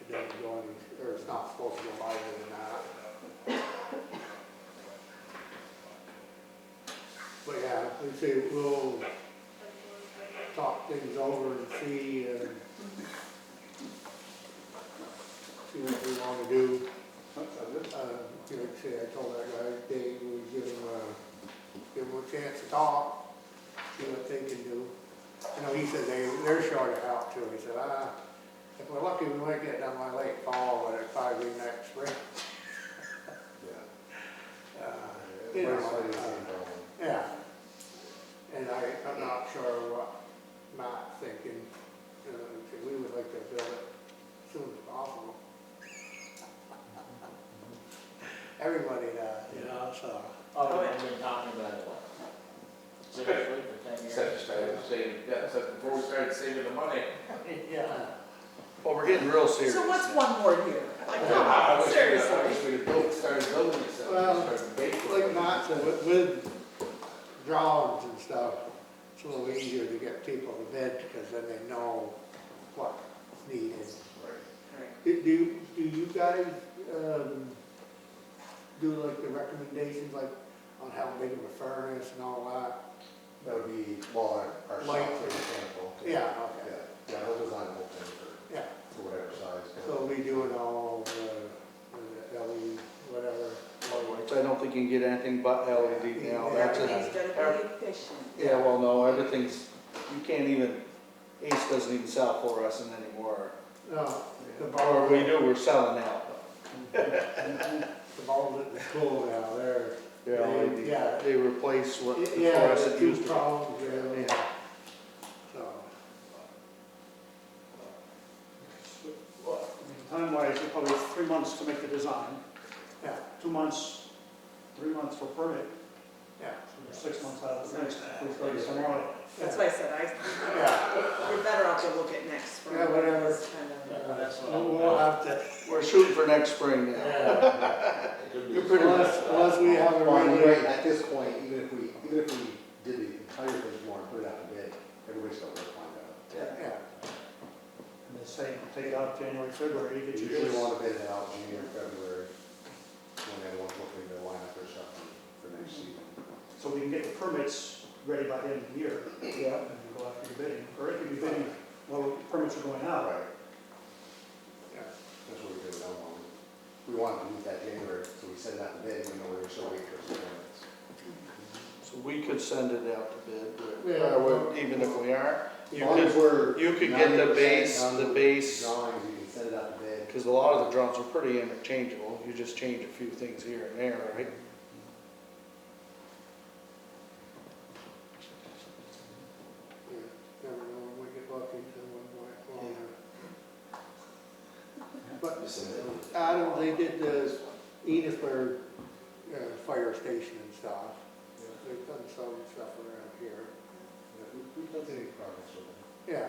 it doesn't go any, or it's not supposed to go higher than that. But yeah, we say we'll talk things over and see what we want to do. You know, say I told that guy Dave, we give him a chance to talk, see what they can do. You know, he said they're short of help too. He said, if we're lucky, we might get done by late fall, but it'd probably be next spring. Yeah. You know, Everybody's fighting the same problem. yeah. And I'm not sure what Matt's thinking. We would like to build it as soon as possible. Everybody does, you know, so. Oh, we've been talking about it, what? Seriously, for 10 years? Except you started saving, yeah, except before we started saving the money. Yeah. Well, we're getting real serious. So what's one more year? Like, come I on, wish seriously. we could started building it, so Well, we started paying for Like it. Matt said, with drawings and stuff, it's a little easier to get people to bid because then they know what's needed. Do you guys, do like the recommendations, like on how big of a furnace and all that? That would be, well, our shop Light. for mechanical. Yeah, okay, Yeah, they'll design the whole thing yeah. for whatever size. So we doing all the LED, whatever. Lights, I don't think you can get anything but LED now, that's Everything's it. gotta be efficient. Yeah, well, no, everything's, you can't even, Ace doesn't even sell fluorescent anymore. No, the Or bulbs, we do, we're selling out. the bulbs at the school now, They're LED. Yeah. They replace what the yeah, the fluorescent two used to be. prongs, yeah. Yeah. So, Time-wise, it's probably 3 months to make the design, yeah, 2 months, 3 months for permit, yeah, so 6 months out of the next, we start tomorrow. That's why I said, yeah. you're better off to look at next spring. Yeah, whatever. It's kind of- That's what We'll have to, We're shooting for next spring now. yeah, It could be- You're pretty much, unless we have a Well, I mean, really, right, at this point, even if we did the entire thing more and put it out to bid, everybody's still gonna find out. yeah, And they say, take it out January, February, you get You your usually bids. want to bid it out January, February, when everyone's looking to line up their stuff for next season. So we can get the permits ready by the end of the year, yeah. and go after the bidding, or if you be bidding, well, permits are going out. Right, Yeah. that's what we did with Elmore. We wanted to meet that January, so we sent it out to bid, even though we were still waiting for some permits. so we could send it out to bid, Yeah. even if we are, As You long as could, we're you could get the 90% base, done the with base, drawings, you can send it out to bid. because a lot of the drums are pretty interchangeable, you just change a few things here and there, right? Yeah, never know when we get lucky, someone might want to. But Adam, they did the Edithburg fire station and stuff. They've done some stuff around here. We've done any progress with it. Yeah,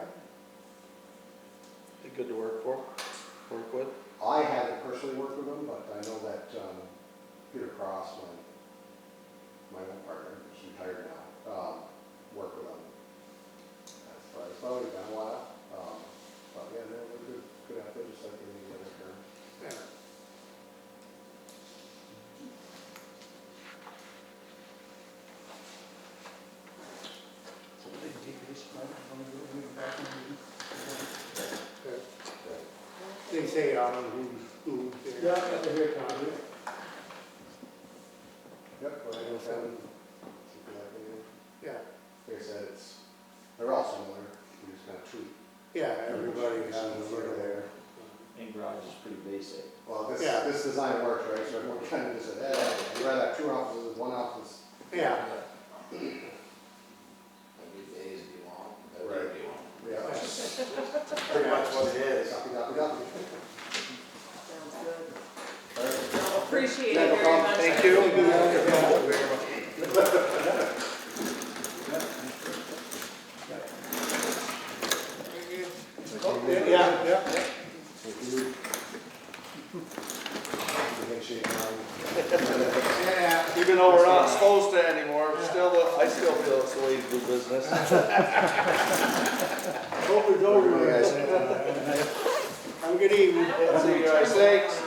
They good to work with? I haven't personally worked with them, but I know that Peter Cross, my old partner, who's retired now, worked with them. It's probably been a while, but yeah, they're good outfit, just like any other firm. yeah. They say on who's there. Yeah, I got the hair cut, dude. Yep, well, I know Seven. something like that. Yeah, Like I said, they're all similar, you just kind of tweak. yeah, everybody has a little there. And garage is pretty basic. Well, Yeah. this design works, right, so everyone kind of just said, I'd rather have two offices, one office. Yeah, Every day is be long, every Right. day be long. Yeah. Pretty much what it is. Copy, copy, copy. Sounds good. All right. Appreciate Yeah, it no very problem. much. Thank you. Thank you very much. yeah, yeah. Thank you. Handshake, Yeah, Even though we're not supposed to anymore, I still feel it's the way to do business. hope it's over Everybody, guys. there. Have a good evening. See you guys, thanks.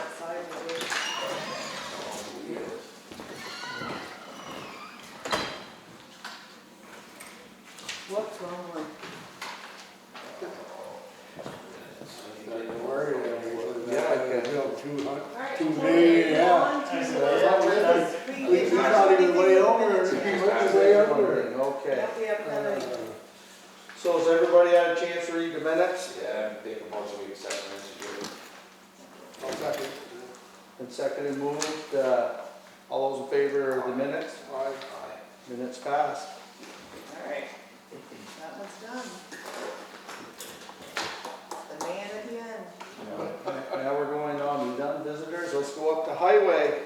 What's wrong with? Don't worry, Yeah, I can. Bill, 200, Alright, 2 well, million, yeah. on to the- We thought he was way over, he was way over. Okay. Yep, we have another. So has everybody had a chance to read the minutes? Yeah, take a motion, we accept minutes, I'll second. And seconded, moved, all those in favor of the minutes? Aye. Minutes passed. Alright, that one's done. The man at the end. Now we're going on, we done visitors, let's go up to highway.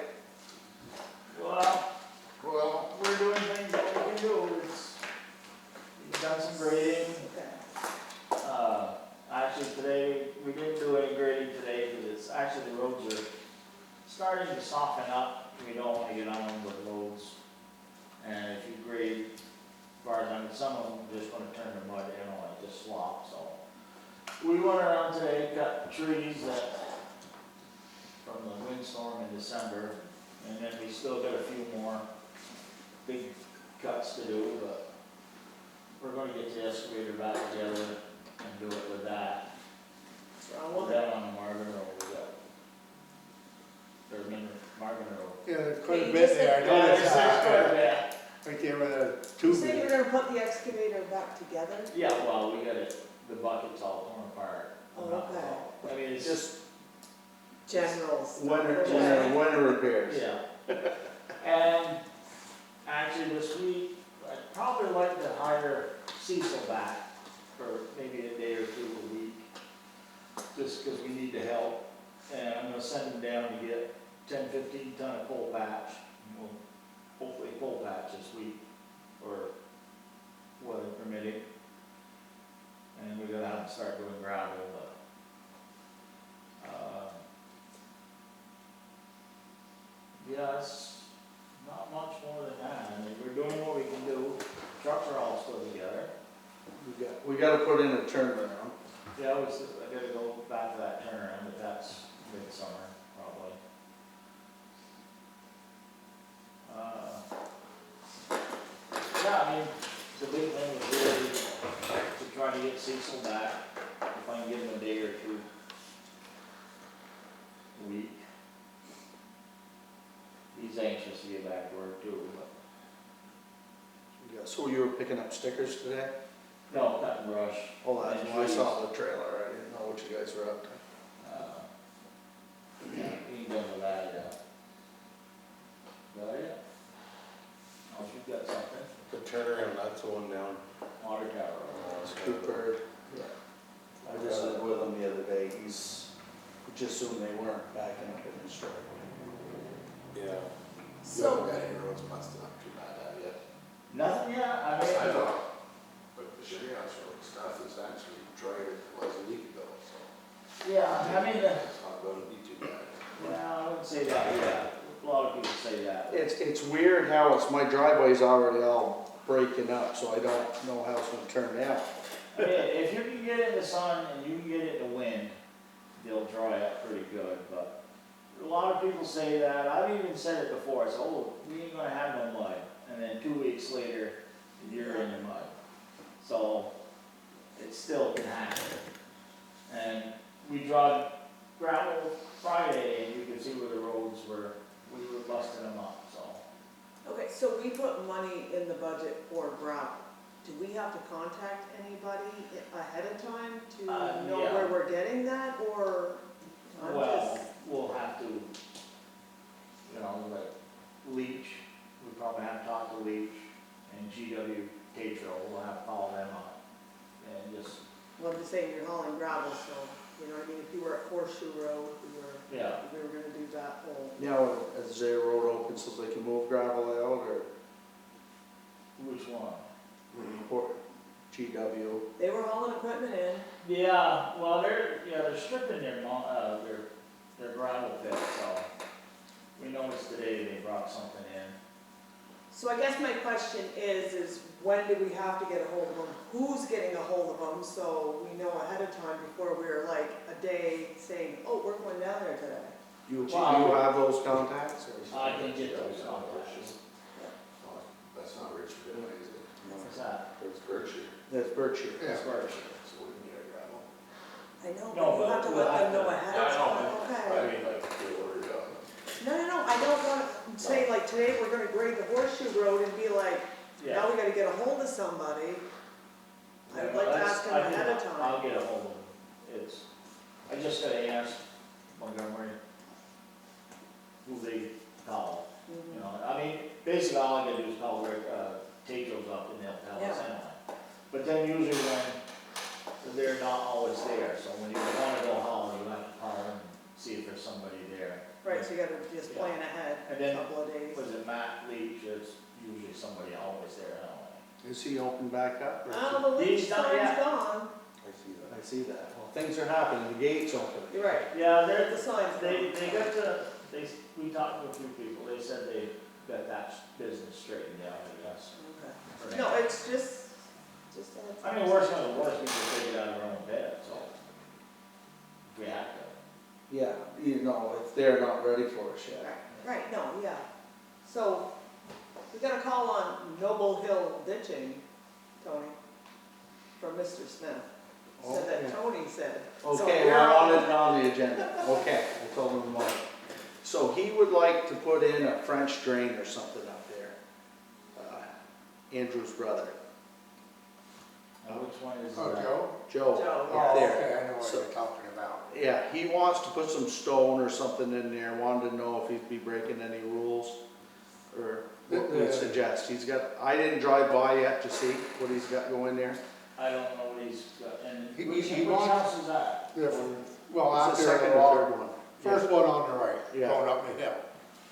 Well, we're doing things that we can do, we've done some grading. Okay. Actually today, we didn't do any grading today, because it's, actually the roads are starting to soften up, we don't wanna get on them with loads. And if you grade, as far as I mean, some of them just wanna turn the mud in or just slop, so. We went around today, cut trees that, from the windstorm in December, and then we still got a few more big cuts to do, but we're gonna get the excavator back together and do it with that. What's wrong We're with it? down on the Marvin Road, we got, there's been Marvin Road. Yeah, there's quite a Hey, bit just there, I a- noticed Yeah, that, right there where the You tube said you were is. gonna put the excavator back together? yeah, well, we got it, the bucket's all torn apart. Oh, Not okay. all. I mean, it's just, General stuff. Winter repairs. yeah. And actually this week, I'd probably like to hire Cecil back for maybe a day or two a week, just because we need the help. And I'm gonna send him down to get 10, 15 ton of coal patch. And we'll hopefully coal patch this week, or weather permitting. And we gotta have to start doing gravel, but, yeah, it's not much more than that. I mean, we're doing what we can do. Trucks are all still together. We gotta put in a turnaround. Yeah, I gotta go back to that turnaround, but that's midsummer, probably. Yeah, I mean, the big thing was really to try to get Cecil back, if I can give him a day or two a week. He's anxious to get back to work too, but. Yeah, so you were picking up stickers today? No, cutting brush. Oh, that's when I saw the trailer, I didn't know what you guys were up to. Yeah, he ain't done with that yet. Got it? Oh, you've got something, The turnaround, that's the one down. water tower. It's Cooper, yeah. I just was with him the other day, he just assumed they weren't backing up in his truck. Yeah. So, got any roads busted up too bad out yet. Nothing yet, I mean. I know, but the Shari's road stuff is actually drier than it was a week ago, so Yeah, I mean, it's not gonna be too bad. well, I wouldn't say that, yeah, a lot of people say that. It's weird how my driveway's already all breaking up, so I don't know how it's gonna turn out. I mean, if you can get it in the sun and you can get it in the wind, they'll dry up pretty good, but a lot of people say that, I've even said it before, I said, oh, we ain't gonna have no mud, and then 2 weeks later, you're in the mud. So, it still can happen. And we drive gravel Friday, and you could see where the roads were, we were busting them up, so. okay, so we put money in the budget for gravel. Do we have to contact anybody ahead of time to know yeah. where we're getting that, or I'm Well, just? we'll have to, you know, like Leach, we probably have to talk to Leach, and GW Tetro, we'll have to call them up. And just, Well, I'm just saying you're hauling gravel, so, you know what I mean, if you were at Horseshoe Road, we were gonna do that whole. Now, is their road open so they can move gravel out, or which one? or GW? They were hauling equipment in. Yeah, well, they're stripping their gravel pit, so we noticed today they brought something in. So I guess my question is when do we have to get a hold of them? Who's getting a hold of them, so we know ahead of time before we're like a day saying, oh, we're going down there today? You Well, have those contacts, or? I can get those contacts. That's not Richard, is it? What's that? It's Berkshire, That's Berkshire. That's Berkshire. so we can get a gravel. I know, No, but you but have to we'll let have them know to- ahead Yeah, of I know, time, I okay? mean, like, get ordered up. No, I don't want to say like today we're gonna grade the Horseshoe Road and be like, Yeah. now we gotta get a hold of somebody. I would like to That's- ask them I can- ahead of time. I'll get a hold of them. I just gotta ask Montgomery who they call, Mhm. you know, I mean, basically all I gotta do is call Rick, Tedros up and they'll tell us Yeah. anyway. But then usually when they're not always there, so when you wanna go haul, you have to call and see if there's somebody there. Right, so you gotta just plan ahead And a then- couple of days. Was it Matt Leach, it's usually somebody always there anyway. Is he open back up? or is Oh, the leach He's not sign's yet. gone. I see that. I see that. Well, things are happening, the gate's open. You're right, Yeah, the sign's they gone. got the, we talked to a few people, they said they got that business straightened out, I guess. for Okay. now. No, it's just a I mean, worst comes to worst, we can take it out of our own bed, so. If we have to. Yeah, you know, if they're not ready for us yet. Right, no, yeah. So, we got a call on Noble Hill ditching, Tony, from Mr. Smith. Said Okay. that Tony said. So Okay, we're well, I on- wanted it on the agenda. Okay, I told him tomorrow. So he would like to put in a French drain or something up there. Andrew's brother, Now, which one is Oh, that? Joe? Joe, Joe, Oh, up there. okay, I know what So- you're talking about. Yeah, he wants to put some stone or something in there, wanted to know if he'd be breaking any rules, or what we'd suggest. He's got, I didn't drive by yet to see what he's got going there. I don't know what he's got, and He- which he which wants- house is that? Yeah, well, It's the after second the or walk, third one. first one on the right, Yeah. going up the hill.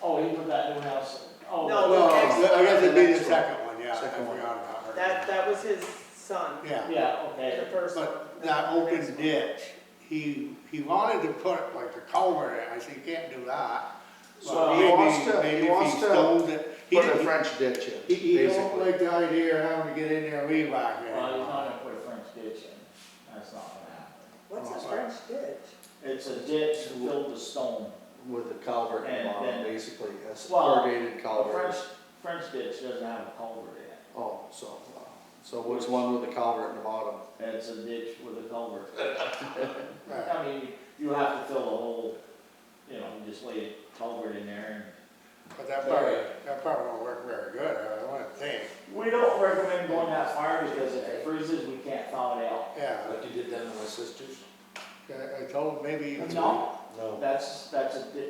Oh, he put that new house, oh. No, Well, the next I guess it'd be the next one. second one, yeah, I Second one. forgot about her. That was his son, Yeah, Yeah, the okay. first one. but that open ditch, he wanted to put like a culvert in, I said, you can't do that. So But he maybe- wants to- maybe he if wants to stones it- he Put a didn't- French ditch in, He don't basically. like the idea of having to get in there and leave back there. Well, he's not gonna put a French ditch in, that's not gonna happen. What's a Oh, French ditch? It's a ditch filled with stone. With the culvert in And the bottom, then- basically, a Well, corrugated A culvert. French ditch doesn't have a culvert in it. Oh, so what's one with the culvert in the bottom? It's a ditch with a culvert. Right. I mean, you have to fill the whole, you know, you just lay a culvert in there But that probably won't work very good, I wouldn't think. and. We don't recommend going that far because if it freezes, we can't thaw it out. Yeah, Like you did down to my sister's? I told him maybe. No, No. that's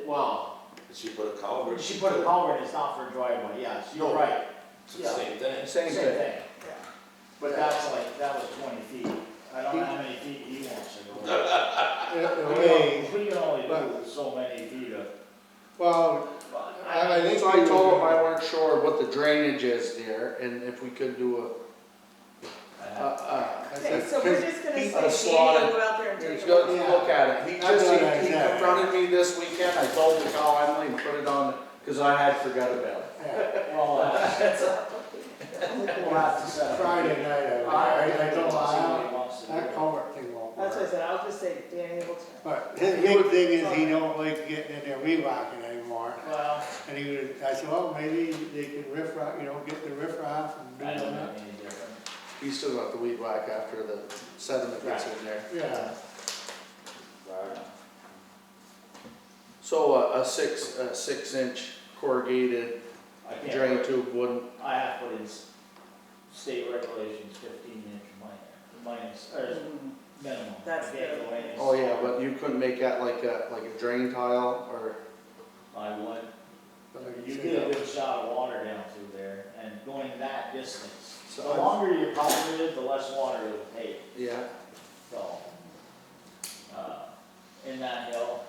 well, Did she put a culvert? she put a culvert, it's not for driveway, yes, you're No. right. It's the same thing. Same Same thing. thing. But that's like, that was 20 feet. I don't know how many feet he wants to go. We can only do so many feet of. Well, I think. So I told him I weren't sure what the drainage is there, and if we could do Okay, so we're just gonna a say, slot Danny, in- go out there and take He's a going look. to look at it. He That's just, what I he said. confronted me this weekend, I told him to call Emily and put it on, because I had forgot about it. Yeah, Well, we'll have to set up. Friday night, I told See what him, he wants to that do. culvert thing won't That's what I work. said, I'll just say, Danny, looks. But his big thing is he don't like getting in there re-rocking anymore. Well, And he was, I said, well, maybe they can riff rock, get the riff raff and I do don't know that. any different. He's still got the weed whack after the sediment gets in there. Yeah, Right. So a 6-inch corrugated I can't. drain tube wouldn't, I have put in state regulations 15-inch minus, or minimum. That's I can't the- go any oh yeah, smaller. but you couldn't make that like a drain tile, or, I would. but like You you get a said, good shot of water down through there, and going that distance, the so, longer your culvert is, the less water it will take, yeah. so. In that hill,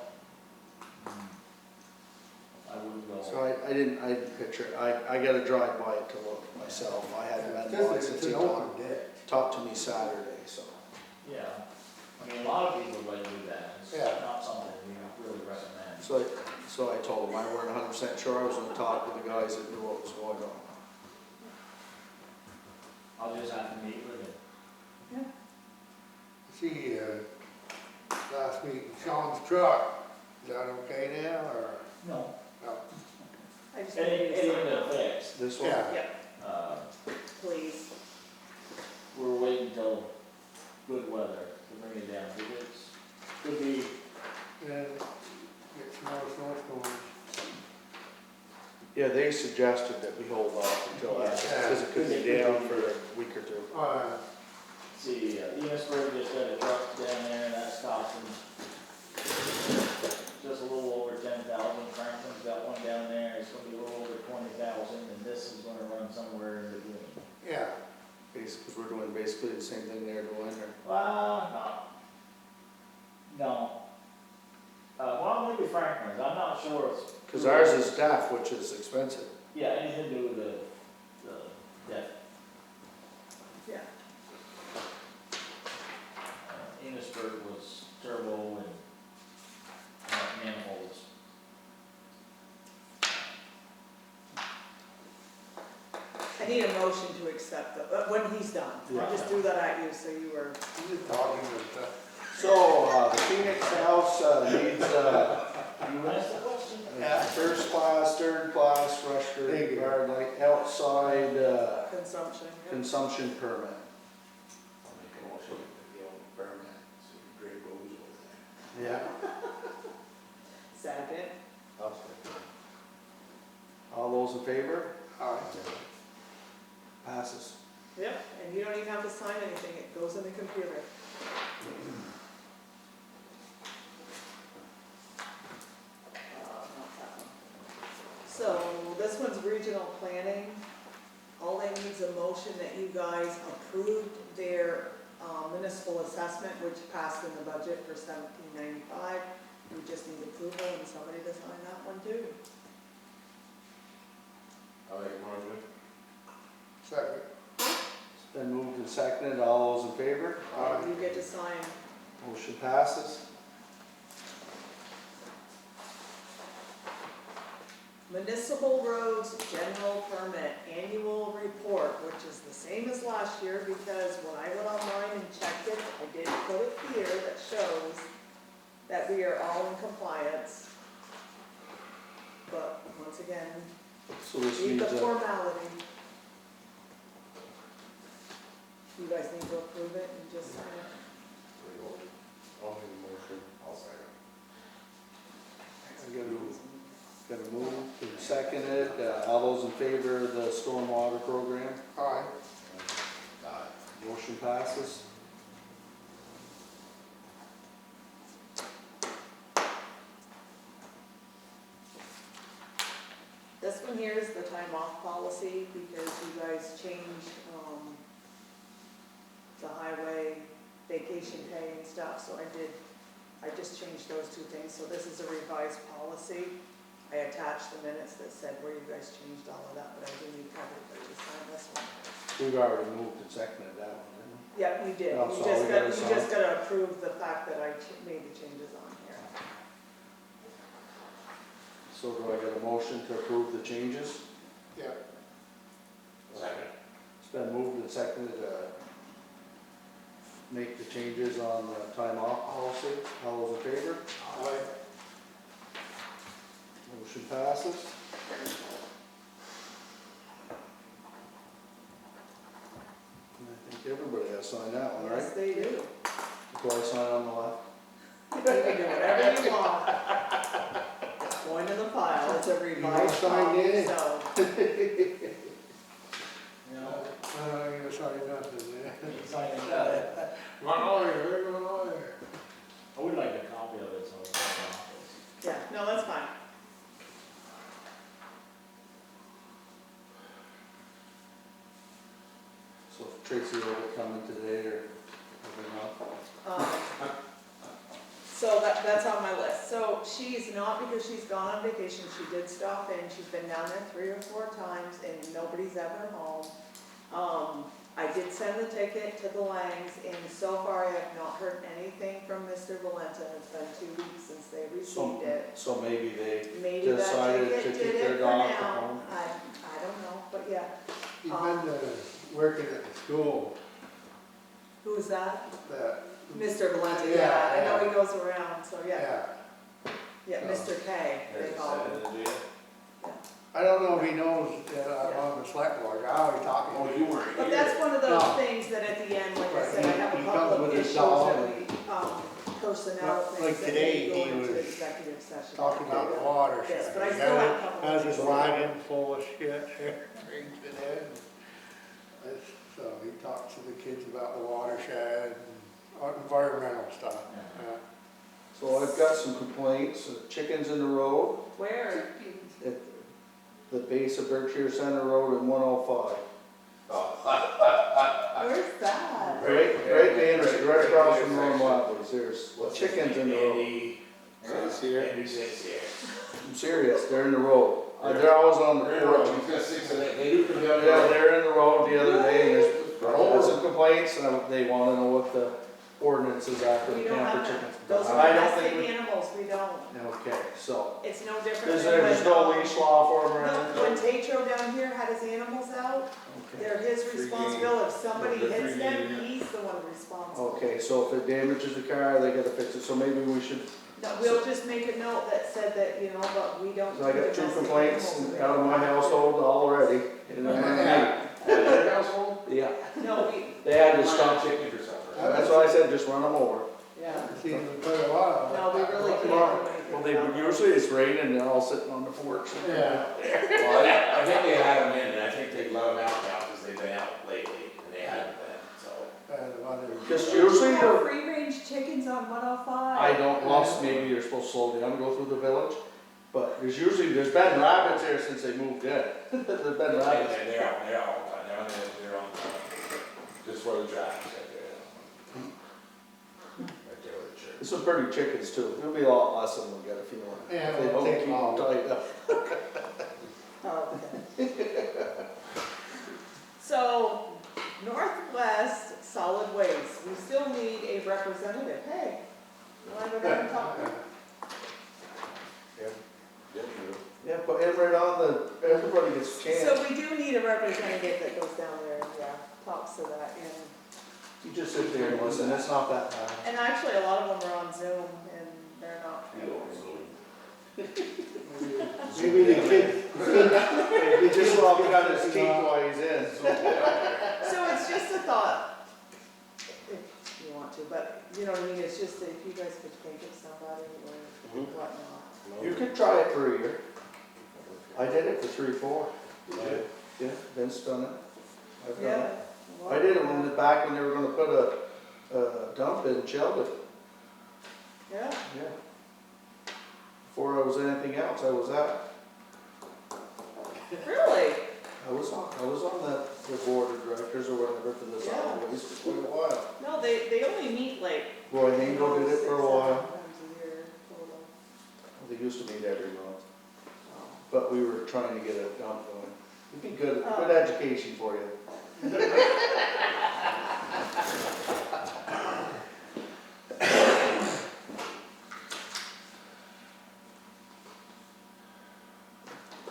I wouldn't go. So I didn't picture it. I gotta drive by it to look myself. I hadn't been by it's since an he open ditch. talked to me Saturday, so. Yeah, I mean, a lot of people would do that, it's Yeah. not something we really recommend. So I told him I weren't 100% sure. I was gonna talk with the guys that knew what was going on. I'll just have to meet with him. See, last week, Sean's truck, is that okay now, or? No. No. I just Any, need you to sign anything off. to fix, This one? Yeah, uh, Please. we're waiting till good weather to bring it down, because it's, could be, then get some more snowstorms. Yeah, they suggested that we hold off until that, because it could be down for a week or two. see, Enosburg just got a truck down there, and that's costing just a little over 10,000. Franklin's got one down there, it's gonna be a little over 20,000, and this is gonna run somewhere in between. Yeah, Because we're doing basically the same thing they're doing, or? Well, no. Well, maybe Franklin's, I'm not sure. Because ours is DEF, which is expensive. Yeah, anything to do with the debt. Yeah. Enosburg was turbo and manifolds. I need a motion to accept the, when he's done. I just threw that at you, so you were. he's just talking with, So, the Phoenix house needs You asked the question? first class, third class, Thank frustrated, you. guard light, outside Consumption, yeah. consumption permit. I'll make a motion to give them a permit, so you great roads over there. Yeah. Second. I'll say. All those in favor? all right. Passes. Yep, and you don't even have to sign anything, it goes in the computer. Not that one. So, this one's regional planning. All they need is a motion that you guys approved their municipal assessment, which passed in the budget for 1795. We just need approval and somebody to sign that one too. I'll make a motion. Second. It's been moved and seconded. All those in favor? You get to sign. Motion passes. Municipal roads general permit annual report, which is the same as last year, because when I went online and checked it, I did put it here that shows that we are all in compliance. But once again, So this need the needs a, formality. You guys need to approve it and just sign it. I'll make a motion. I'll second. got a move and seconded. All those in favor of the stormwater program? All right, Motion passes. This one here is the time off policy, because you guys changed, the highway vacation pay and stuff, so I just changed those two things, so this is a revised policy. I attached the minutes that said where you guys changed all of that, but I do need everybody to sign this one. We've already moved and seconded that one, didn't we? Yeah, you did, Oh, you so we gotta sign. just gotta approve the fact that I made the changes on here. So do I get a motion to approve the changes? Yeah. Second. It's been moved and seconded to make the changes on the time off policy. All those in favor? Motion passes. And I think everybody has signed that one, Yes, right? they do. Do I sign on the left? You can do whatever you want. It's going in the file, it's a revised signed copy, it? so. You know, You're sorry, nothing, man. it's like, One lawyer, one lawyer. I would like a copy of it, so it's in the office. Yeah, no, that's fine. So if Tracy will be coming today or anything else? So that's on my list. So she's not, because she's gone on vacation, she did stop in, she's been down there 3 or 4 times and nobody's ever home. I did send the ticket to the Langs, and so far I have not heard anything from Mr. Valenta. It's been 2 weeks since they received it. So maybe they Maybe that decided to ticket keep did their it for dog at now. home. I don't know, but yeah. He's been working at the school, Who's that? that, Mr. Valenta, Yeah, yeah. I know yeah. he goes around, so yeah. yeah. Yeah, Mr. K, they call him. I don't know if he knows that I'm on the select board, I always talk to him. Oh, you weren't But here. that's one of those No. things that at the end, like I Right, said, I have a he couple comes of with his issues dog that we, personnel Like things that today, we go he into was executive session. talking about the water. Yes, but I still have a couple Has of his things. wagon full of shit, drinks in it. So he talks to the kids about the watershed and environmental stuff. Yeah. So I've got some complaints, chickens in the road, Where? at the base of Berkshire Center Road and 105. Where's that? Right there, right across from Norm Watley's, there's chickens in the road. Andy's here. Andy's here. I'm serious, they're in the road. They're always on the porch. He's got 6 of them. They do come down Yeah, there. they're in the road the other day, and there's some complaints, and they wanna know what the ordinance is after We the don't camper have chickens. that. Those I are don't domestic think we. animals, we don't. Okay, so, It's no different there's than there's no leash law for them or When anything? Tatro down here had his animals out, Okay. they're his responsibility. If somebody The hits free them, game. he's the one responsible. Okay, so if it damages the car, they gotta fix it, so maybe we should, No, we'll just make a note that said that, you know, but we don't. so I got 2 domestic complaints animals. out of my household already. And then Their household? yeah, No, we, they had to stop it. Chicken for supper. That's why I said, just run them over. yeah, Haven't seen him in quite a while. no, we really can't do Well, anything about it. usually it's raining, and they're all sitting on the porch. Yeah. Well, I think they had them in, and I think they let them out now, because they've been out lately, and they hadn't been, so. Because Do you usually have the, free range chickens on 105? I don't, well, maybe you're supposed to slow down, go through the village, but there's been rabbits there since they moved in. There's been rabbits. And they're all done, they're on, just for the tracks right there. Right there with the church. There's some pretty chickens too, there'll be a lot less of them, we got a feeling. Yeah, If they it'll don't take keep them long. tied up. Oh, okay. So, Northwest Solid Waste, we still need a representative. Hey, you wanna go down and talk? Yeah, true. Yeah, put it right on the, everybody gets a chance. So we do need a representative that goes down there and, yeah, talks to that, and, You just sit there and listen, it's not that bad. and actually, a lot of them are on Zoom, and they're not. You don't, so. Maybe the kid. He just walked out his teeth while he's in. So it's just a thought, if you want to, but, you know what I mean, it's just that if you guys could think of somebody or whatnot. You could try it for a year. I did it for 3, 4. Did you? Yeah, Vince done it. I've done Yeah, it. I did it when, back when they were gonna put a dump in Sheldon, Yeah, yeah. Before I was anything else, I was at. really? I was on the board of directors or whatever for the solid waste for quite a while. No, they only meet like. Roy Hango did it for a 6, 7 while. times a year total. They used to meet every month, but we were trying to get a dump going. It'd be good education for you.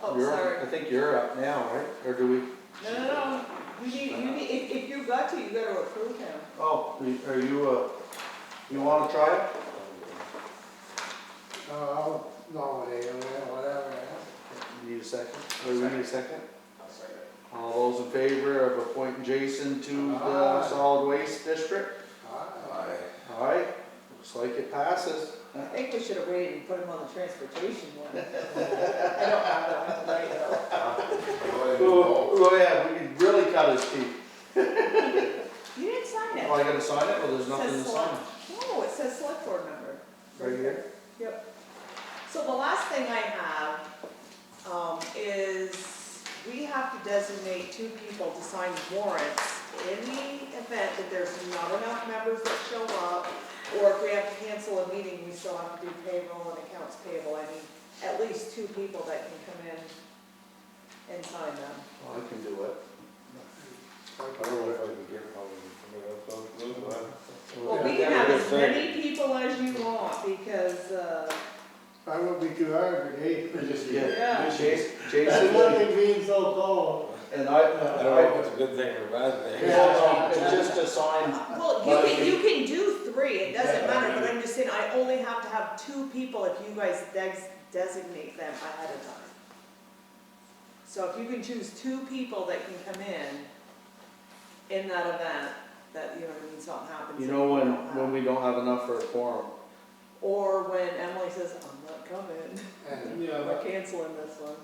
Oh, You're up- sorry. I think you're up now, right? Or do we? No. You need, if you got to, you gotta approve him. Oh, are you, you wanna try it? I'll nominate him, yeah, whatever. You need a second? Or we need a second? All those in favor of appointing Jason to the Aye. solid waste district? Aye. All right, looks like it passes. I think we should have waited and put him on the transportation one. I don't have that on tonight though. Oh, yeah, we could really cut his teeth. You didn't sign it. Oh, I gotta sign it? Well, there's It nothing says to sign. No, it says select board member. Right here? Yep. So the last thing I have, is we have to designate 2 people to sign warrants in the event that there's not enough members that show up, or if we have to cancel a meeting, we still have to do payroll and accounts payable. I need at least 2 people that can come in and sign them. Oh, I can do it. I don't know if I can get how many else sounds good, but Well, we can have as many people as you want, because, I won't be too hard for Dave. Yeah, Yeah. Jason, That's nothing being so cold. and I don't know if it's a good thing or a bad thing. It's just a sign. well, you can do 3, it doesn't matter, but I'm just saying, I only have to have 2 people if you guys designate them ahead of time. So if you can choose 2 people that can come in that event, that, you know what I mean, something happens. You that know, we when, don't have. when we don't have enough for a quorum. Or when Emily says, I'm not coming, And, we're canceling this one.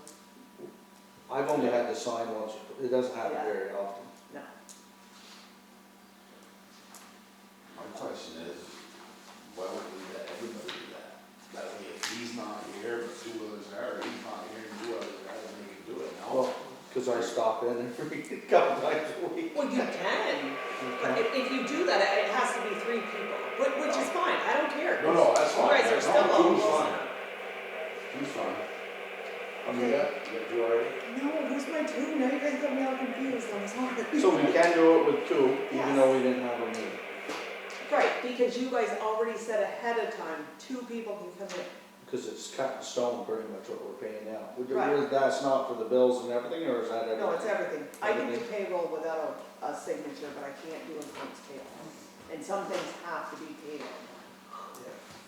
I've only had to sign once, it doesn't happen Yeah. very often. No. My question is, why wouldn't we let everybody do that? That way, if he's not here, but 2 others are, or he's not here and 2 others are, then they can do it, no? Well, cause I stop in every couple times a week. Well, you can, but if you do that, it has to be 3 people, which is fine, I don't care. No, that's fine. You guys are still No, all two's close fine. enough. He's fine. Okay. You got 2 already? No, who's my 2? Now you guys got me all confused, I'm sorry. So we can do it with 2, even Yes. though we didn't have a meeting. Right, because you guys already said ahead of time, 2 people can come in. Cause it's cut in stone pretty much what we're paying now. Right. That's not for the bills and everything, or is that everything? No, it's everything. I can do payroll without a signature, but I can't do accounts payable. And some things have to be paid.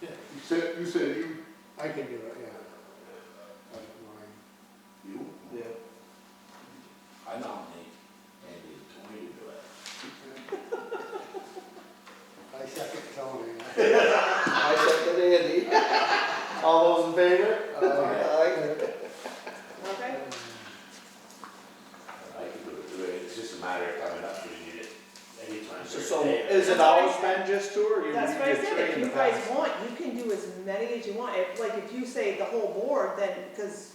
You said you, I can do it, yeah. I don't mind. You? Yeah. I nominate Andy and Tony to do it. I second Tony. I second Andy. All those in favor? Aye. Okay? I can do it, it's just a matter of coming up, you need it anytime. So is it always been just 2 or you That's what I did said, 3 if in you the guys past? want, you can do as many as you want. If you say the whole board, then, because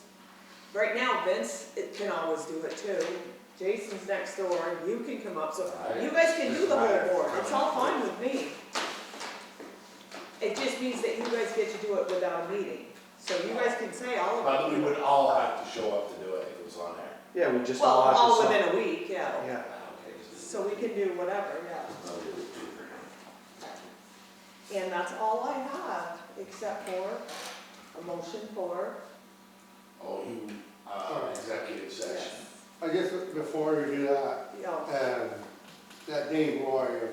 right now Vince can always do it too. Jason's next door, you can come up, so you guys can do the whole board, it's all fine with me. It just means that you guys get to do it without a meeting. So you guys can say all of But it. we would all have to show up to do it if it was on there. Yeah, we just Well, all have to all sign. within a week, yeah. Yeah. Okay. So we can do whatever, yeah. I'll do it too. And that's all I have, except for a motion for. Oh, you, executive session. I guess before you do that, Yeah, that Dave Roy of,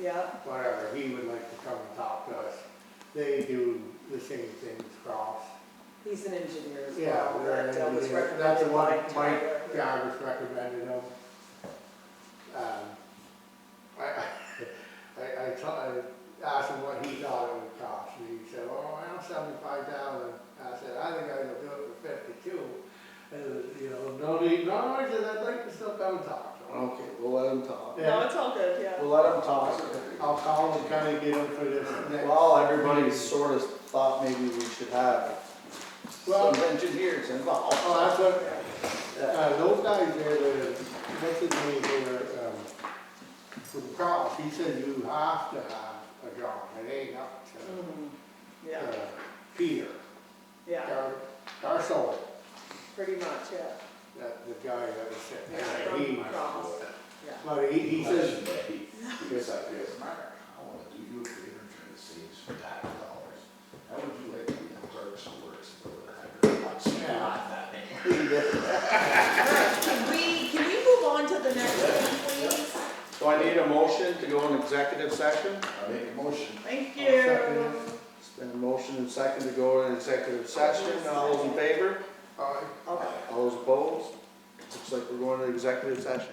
yeah, whatever, he would like to come and talk to us. They do the same things, Cross. he's an engineer as Yeah, well, they're an that was engineer. That's recommended what by Mike Tyler. Jarvis recommended him. I asked him what he thought it would cost, and he said, oh, around 75,000. I said, I think I will do it for 52. And, you know, no need, no, I said, I'd like to still come and talk to him. Okay, well, him talk. No, it's all good, yeah. We'll let him talk. I'll call and kind of get him for this next. Well, everybody sort of thought maybe we should have Well- some engineers involved. Oh, that's what, those guys there, what's his name there, from Cross, he said you have to have a drawing, it ain't up to, Mhm. Yeah, Peter, yeah, Darsoll, pretty much, yeah. that, the guy that was sitting Yeah, there, he, from Cross, yeah. but he says, Here's that, here's Mark, I wanna do you a favor and try to save some tax dollars. How would you like to be in Berkshire Works for $100? Not that many. Can we move on to the next one, please? So I need a motion to go in executive session. I make a motion. Thank I'll second you. it. It's been a motion and second to go in executive session. All those in favor? Aye. Okay. All those opposed? Looks like we're going to executive session.